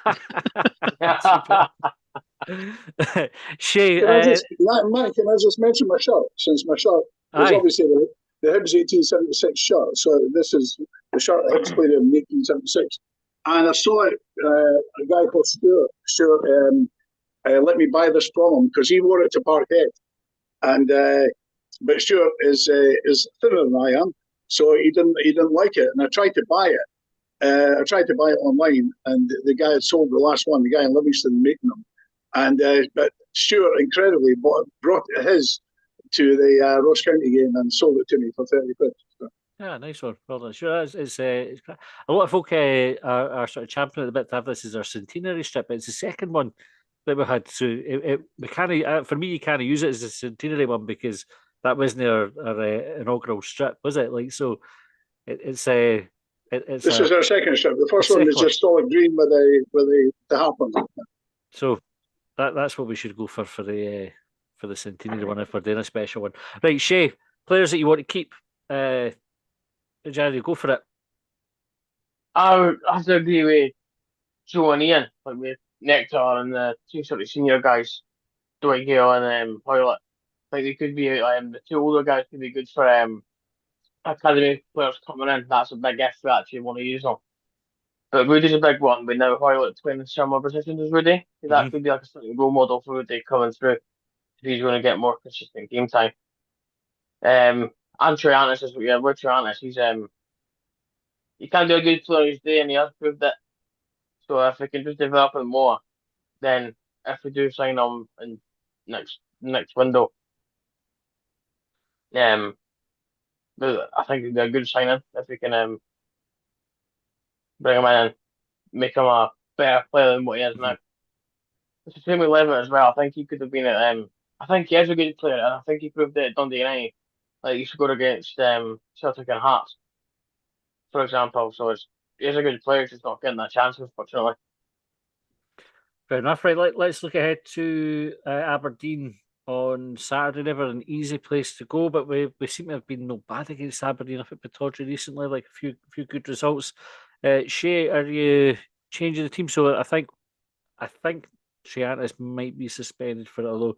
Speaker 1: Shay,
Speaker 7: Mike, can I just mention my shirt? Since my shirt was obviously the Hibs 1876 shirt, so this is the shirt that Hibs played in 1876. And I saw it, a guy called Stuart let me buy this from him because he wore it to Parkhead. And but Stuart is thinner than I am, so he didn't like it, and I tried to buy it. I tried to buy it online, and the guy had sold the last one, the guy in Livingston making them. And but Stuart incredibly brought his to the Ross County game and sold it to me for 30 quid. So.
Speaker 1: Yeah, nice one. Well done. Sure, it's a lot of folk are sort of championing a bit to have this as our centenary strip, but it's the second one that we had. So we can't, for me, you can't use it as a centenary one because that wasn't our inaugural strip, was it? Like, so it's a.
Speaker 7: This is our second strip. The first one was
Speaker 1: second
Speaker 7: just solid green with the harp on it.
Speaker 1: So that's what we should go for the centenary one if we're doing a special one. Right, Shay, players that you want to keep. Jerry, go for it.
Speaker 3: I have to agree with Joe and Ian, like with Nectar and the two sort of senior guys, Dwight Gale and Hoylett. Like they could be the two older guys could be good for academy players coming in. That's a big if we actually want to use them. But Rudy's a big one. We know Hoylett playing similar positions as Rudy. That could be like a sort of role model for Rudy coming through if he's going to get more consistent game time. And Triantis is with Triantis. He can do a good player each day, and he has proved it. So if we can just develop him more, then if we do sign him in next window, but I think it'd be a good signing if we can bring him in and make him a better player than what he is now. It's the same with Levitt as well. I think he could have been at I think he is a good player, and I think he proved it at Dundee United. Like he scored against Celtic and Hearts, for example. So he is a good player, just not getting that chance, unfortunately.
Speaker 1: Fair enough, right? Let's look ahead to Aberdeen on Saturday. Never an easy place to go, but we seem to have been no bad against Aberdeen up at Pittodrie recently. Like a few good results. Shay, are you changing the team? So I think Triantis might be suspended for it, although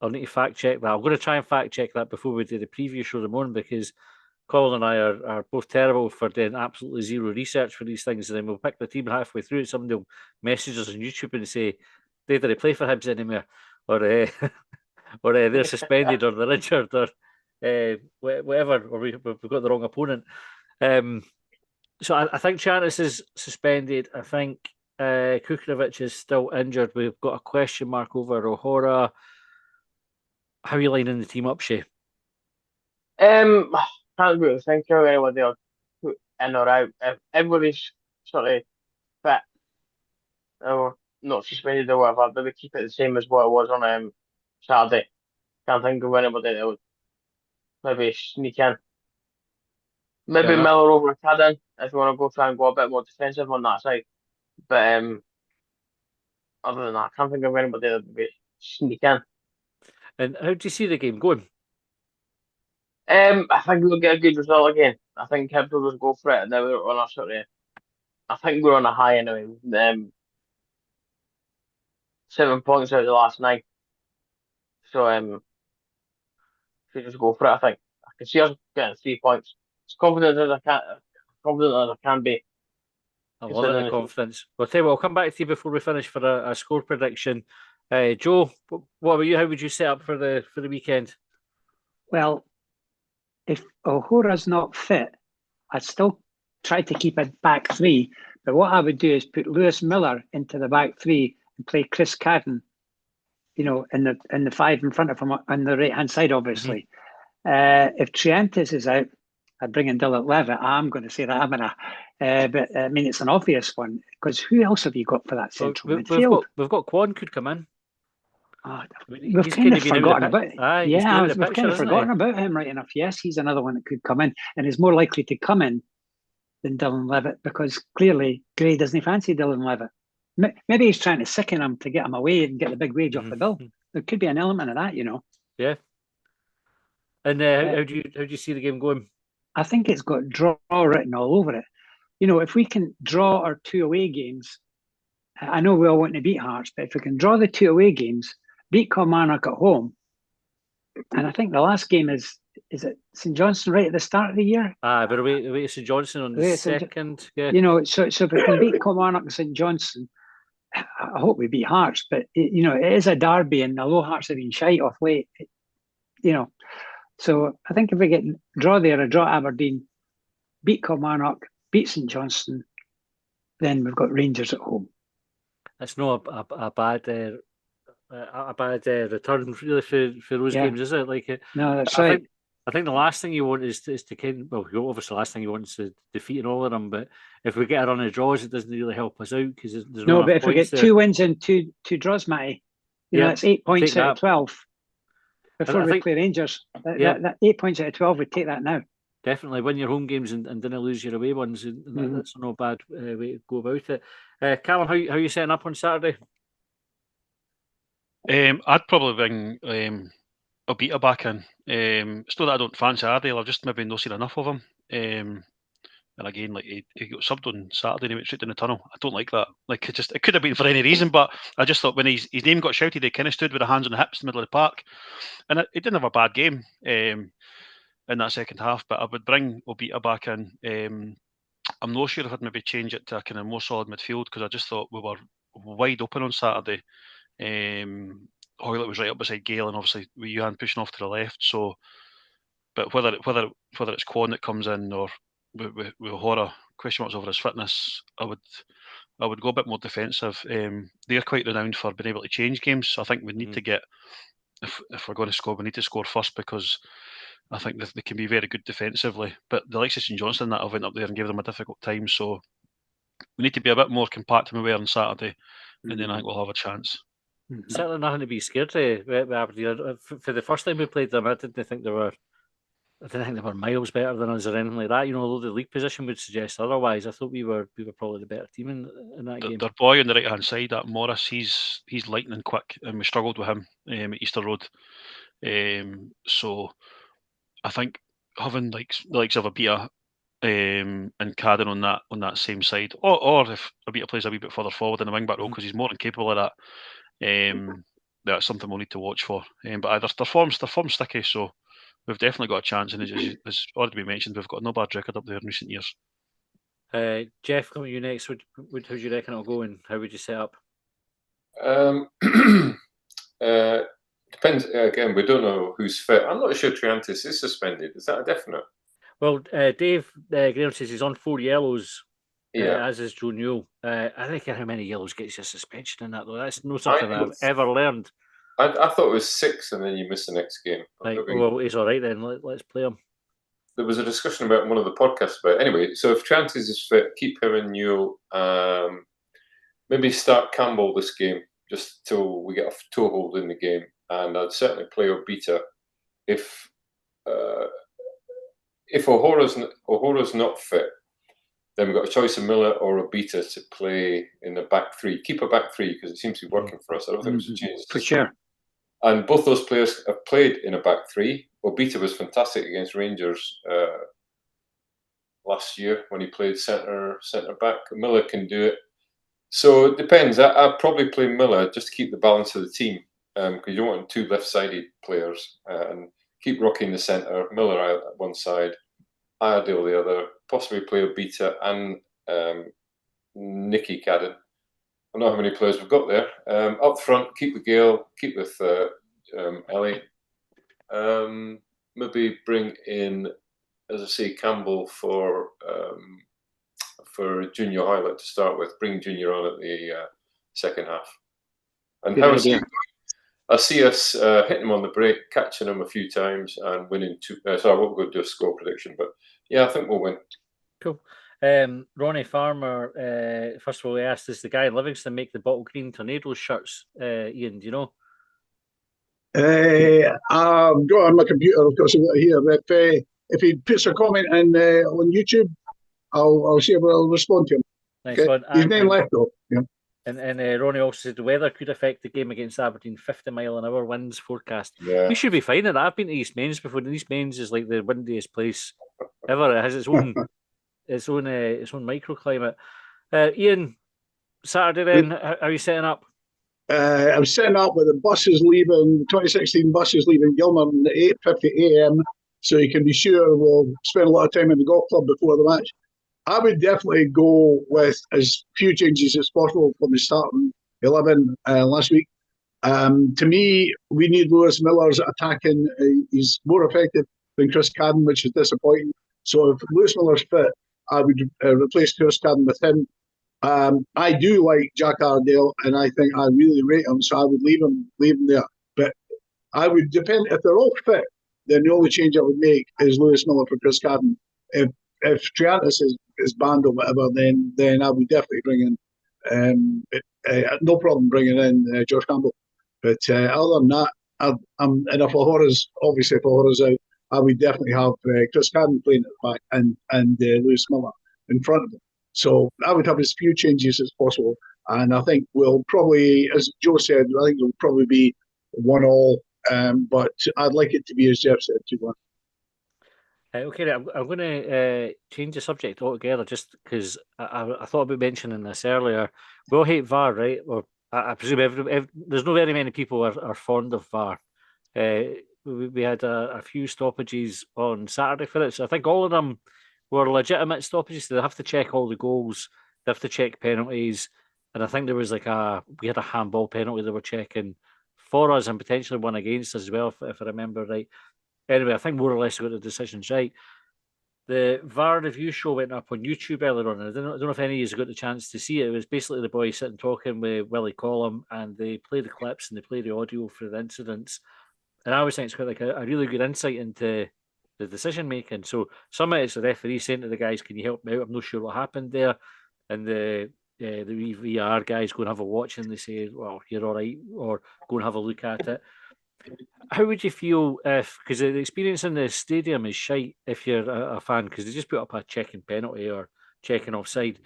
Speaker 1: I'll need to fact check that. I'm going to try and fact check that before we do the preview show the morning, because Colin and I are both terrible for doing absolutely zero research for these things, and then we'll pick the team halfway through. Somebody will message us on YouTube and say they didn't play for Hibs anymore, or or they're suspended, or they're injured, or whatever, or we've got the wrong opponent. So I think Triantis is suspended. I think Kukrevich is still injured. We've got a question mark over O'Hara. How are you lining the team up, Shay?
Speaker 3: Can't really think of anyone they'll put in or out. If everybody's sort of fit or not suspended or whatever, they would keep it the same as what it was on Saturday. Can't think of anybody that would maybe sneak in. Maybe Miller over Cadden if you want to try and go a bit more defensive on that side. But other than that, I can't think of anybody that would be sneak in.
Speaker 1: And how do you see the game going?
Speaker 3: I think we'll get a good result again. I think Hibs will just go for it. Now we're on a sort of, I think we're on a high anyway. 7 points out of the last 9. So we just go for it. I think I can see us getting 3 points. As confident as I can be.
Speaker 1: I love the confidence. Well, tell you what, I'll come back to you before we finish for a score prediction. Joe, what about you? How would you set up for the weekend?
Speaker 2: Well, if O'Hara's not fit, I'd still try to keep a back 3. But what I would do is put Lewis Miller into the back 3 and play Chris Cadden, in the 5 in front of him on the right hand side, obviously. If Triantis is out, I'd bring in Dylan Levitt. I'm going to say that, haven't I? But I mean, it's an obvious one, because who else have you got for that central midfield?
Speaker 1: We've got Quan could come in.
Speaker 2: We've kind of forgotten about it. We've kind of forgotten about him, right enough. Yes, he's another one that could come in, and is more likely to come in than Dylan Levitt, because clearly Gray doesn't fancy Dylan Levitt. Maybe he's trying to sicken him to get him away and get the big wage off the bill. There could be an element of that,
Speaker 1: Yeah. And how do you see the game going?
Speaker 2: I think it's got draw written all over it. If we can draw our 2 away games, I know we all want to beat Hearts, but if we can draw the 2 away games, beat Kilmarnock at home, and I think the last game is it St Johnstone right at the start of the year?
Speaker 1: But away to St Johnstone on the second. Yeah.
Speaker 2: So if we can beat Kilmarnock and St Johnstone, I hope we beat Hearts. But it is a derby, and although Hearts have been shite off late, so I think if we get draw there, a draw Aberdeen, beat Kilmarnock, beat St Johnstone, then we've got Rangers at home.
Speaker 1: It's not a bad return really for those games, is it?
Speaker 2: No, that's right.
Speaker 1: I think the last thing you want is to obviously the last thing you want is to defeat all of them. But if we get a run of draws, it doesn't really help us out, because there's
Speaker 2: no. But if we get 2 wins and two draws, Matty, that's 8 points out of 12. before we play Rangers. That 8 points out of 12, we'd take that now.
Speaker 1: Definitely win your home games and didn't lose your away ones. That's no bad way to go about it. Callum, how are you setting up on Saturday?
Speaker 5: I'd probably bring Obita back in. It's not that I don't fancy Ardale, I've just maybe not seen enough of him. And again, like he got subbed on Saturday and he went straight down the tunnel. I don't like that. Like it could have been for any reason, but I just thought when his name got shouted, he kind of stood with the hands on the hips in the middle of the park, and he didn't have a bad game in that second half. But I would bring Obita back in. I'm not sure if I'd maybe change it to a kind of more solid midfield because I just thought we were wide open on Saturday. Hoylett was right up beside Gale, and obviously with Johan pushing off to the left. So, but whether it's Quan that comes in or with Horror question marks over his fitness, I would go a bit more defensive. They're quite renowned for being able to change games. So I think we need to get if we're going to score, we need to score first because I think they can be very good defensively. But the likes of St Johnstone that have went up there and gave them a difficult time. So we need to be a bit more compact than we were on Saturday, and then I think we'll have a chance.
Speaker 1: Certainly nothing to be scared of with Aberdeen. For the first time we played them, I didn't think they were miles better than us or anything like that. Although the league position would suggest otherwise, I thought we were probably the better team in that game.
Speaker 5: Their boy on the right hand side, that Morris, he's lightning quick, and we struggled with him at Easter Road. So I think having the likes of Abita and Cadden on that same side, or if Abita plays a wee bit further forward in the wing back role because he's more than capable of that. That's something we'll need to watch for. But their form's sticky, so we've definitely got a chance. And as already been mentioned, we've got no bad record up there in recent years.
Speaker 1: Jeff, coming to you next. How do you reckon it'll go, and how would you set up?
Speaker 4: Depends. Again, we don't know who's fit. I'm not sure Triantis is suspended. Is that a definite?
Speaker 1: Well, Dave Graham says he's on 4 yellows. As is Joe Newell. I think how many yellows gets your suspension in that though. That's not something I've ever learned.
Speaker 4: I thought it was 6 and then you miss the next game.
Speaker 1: Right, well, he's all right then. Let's play him.
Speaker 4: There was a discussion about one of the podcasts about it. Anyway, so if Triantis is fit, keep him and Newell. Maybe start Campbell this game just till we get a toehold in the game. And I'd certainly play Obita. If O'Hora's not fit, then we've got a choice of Miller or Obita to play in the back three. Keep a back three because it seems to be working for us. I don't think it's a change.
Speaker 2: For sure.
Speaker 4: And both those players have played in a back three. Obita was fantastic against Rangers last year when he played centre back. Miller can do it. So it depends. I'd probably play Miller just to keep the balance of the team because you don't want 2 left-sided players and keep rocking the centre. Miller out at one side, Iredale the other. Possibly play Obita and Nicky Cadden. I don't know how many players we've got there. Up front, keep with Gale, keep with Ellie. Maybe bring in, as I say, Campbell for Junior Hoylett to start with. Bring Junior on at the second half. And how I see us hitting him on the break, catching him a few times and winning 2. So I won't go do a score prediction, but yeah, I think we'll win.
Speaker 1: Cool. Ronnie Farmer, first of all, he asked, does the guy in Livingston make the bottle green Tornadoes shirts? Ian, do you know?
Speaker 7: I've got on my computer, I've got some here. If he puts a comment in on YouTube, I'll see if I'll respond to him.
Speaker 1: Nice one.
Speaker 7: His name left though. Yeah.
Speaker 1: And Ronnie also said the weather could affect the game against Aberdeen. 50 mile an hour winds forecast.
Speaker 4: Yeah.
Speaker 1: We should be fine in that. I've been to East Mains before, and East Mains is like the windiest place ever. It has its own microclimate. Ian, Saturday then, how are you setting up?
Speaker 7: I'm setting up with the buses leaving, 2016 buses leaving Gilman at 8:50 a.m. so you can be sure we'll spend a lot of time in the golf club before the match. I would definitely go with as few changes as possible from the starting 11 last week. To me, we need Lewis Miller's attacking. He's more effective than Chris Cadden, which is disappointing. So if Lewis Miller's fit, I would replace Chris Cadden with him. I do like Jack Iredale, and I think I really rate him, so I would leave him there. But I would depend if they're all fit. Then the only change I would make is Lewis Miller for Chris Cadden. If Triantis is banned or whatever, then I would definitely bring in. No problem bringing in Josh Campbell. But other than that, and if O'Hara's out, I would definitely have Chris Cadden playing at the back and Lewis Miller in front of him. So I would have as few changes as possible. And I think we'll probably, as Joe said, I think it'll probably be 1-1. But I'd like it to be, as Jeff said, 2-1.
Speaker 1: Okay, I'm going to change the subject altogether just because I thought about mentioning this earlier. We all hate VAR, right? Or I presume there's not very many people are fond of VAR. We had a few stoppages on Saturday for it, so I think all of them were legitimate stoppages. So they have to check all the goals, they have to check penalties, and I think there was we had a handball penalty they were checking for us and potentially one against us as well, if I remember right. Anyway, I think more or less we got the decisions right. The VAR review show went up on YouTube earlier on. I don't know if any of you got the chance to see it. It was basically the boys sitting talking with Willie Collum, and they play the clips and they play the audio for the incidents. And I always think it's quite like a really good insight into the decision making. So some of it's the referee saying to the guys, "Can you help me out? I'm not sure what happened there." And the VR guys go and have a watch and they say, "Well, you're all right," or go and have a look at it. How would you feel if, because the experience in the stadium is shite if you're a fan, because they just put up a checking penalty or checking offside.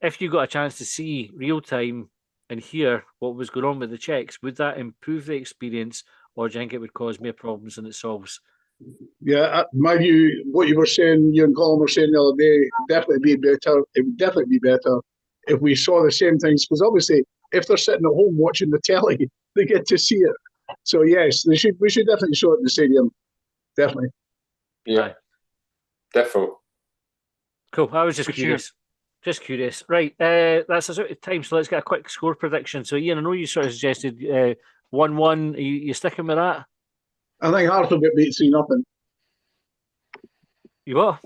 Speaker 1: If you got a chance to see real time and hear what was going on with the checks, would that improve the experience, or do you think it would cause more problems than it solves?
Speaker 7: Yeah, my view, what you were saying, you and Colin were saying the other day, definitely be better. It would definitely be better if we saw the same things, because obviously, if they're sitting at home watching the telly, they get to see it. So yes, we should definitely show it in the stadium. Definitely.
Speaker 4: Yeah, definitely.
Speaker 1: Cool. I was just curious. Sure. Just curious. Right. That's us out of time. So let's get a quick score prediction. So Ian, I know you sort of suggested 1-1. You sticking with that?
Speaker 7: I think Hearts will get beat 3-0.
Speaker 1: You what?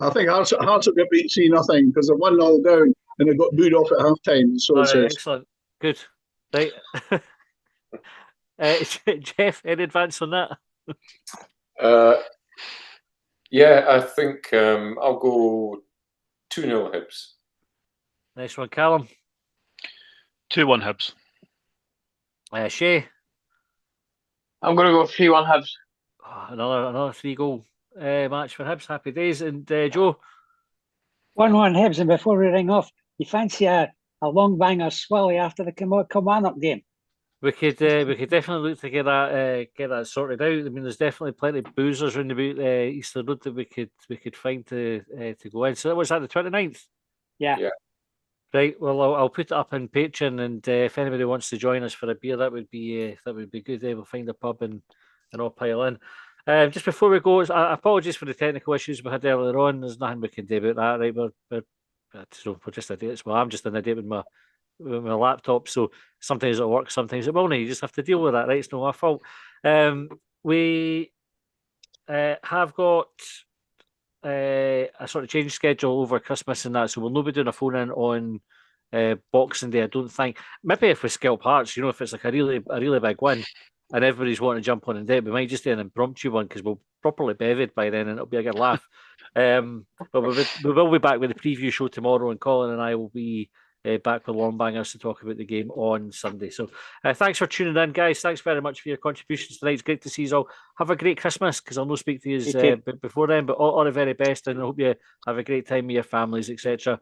Speaker 7: I think Hearts will get beat 3-0 because they're 1-0 down and they got booed off at half time. So
Speaker 1: all right, excellent. Good. Right. Jeff, any advance on that?
Speaker 4: Yeah, I think I'll go 2-0 Hibs.
Speaker 1: Nice one, Callum.
Speaker 5: 2-1 Hibs.
Speaker 1: Shay.
Speaker 3: I'm going to go 3-1 Hibs.
Speaker 1: Oh, another 3-goal match for Hibs. Happy days. And Joe?
Speaker 2: 1-1 Hibs. And before we ring off, you fancy a long banger swilly after the Kilmarnock game?
Speaker 1: We could definitely look to get that sorted out. I mean, there's definitely plenty of boozers around about Easter Road that we could find to go in. So that was the 29th?
Speaker 2: Yeah.
Speaker 1: Right. Well, I'll put it up on Patreon, and if anybody wants to join us for a beer, that would be good. We'll find a pub and all pile in. Just before we go, apologies for the technical issues we had earlier on. There's nothing we can do about that, right? We're just idiots. Well, I'm just an idiot with my laptop, so sometimes it'll work, sometimes it won't. You just have to deal with that, right? It's not our fault. We have got a sort of change schedule over Christmas and that, so we'll not be doing a phone in on Boxing Day, I don't think. Maybe if we scalp Hearts, if it's like a really big win and everybody's wanting to jump on and do it, we might just do an impromptu one because we'll properly bevied by then and it'll be a good laugh. But we will be back with the preview show tomorrow, and Colin and I will be back with Long Bangers to talk about the game on Sunday. So thanks for tuning in, guys. Thanks very much for your contributions tonight. It's great to see you all. Have a great Christmas, because I'll not speak to you before then, but all the very best, and I hope you have a great time with your families, etc.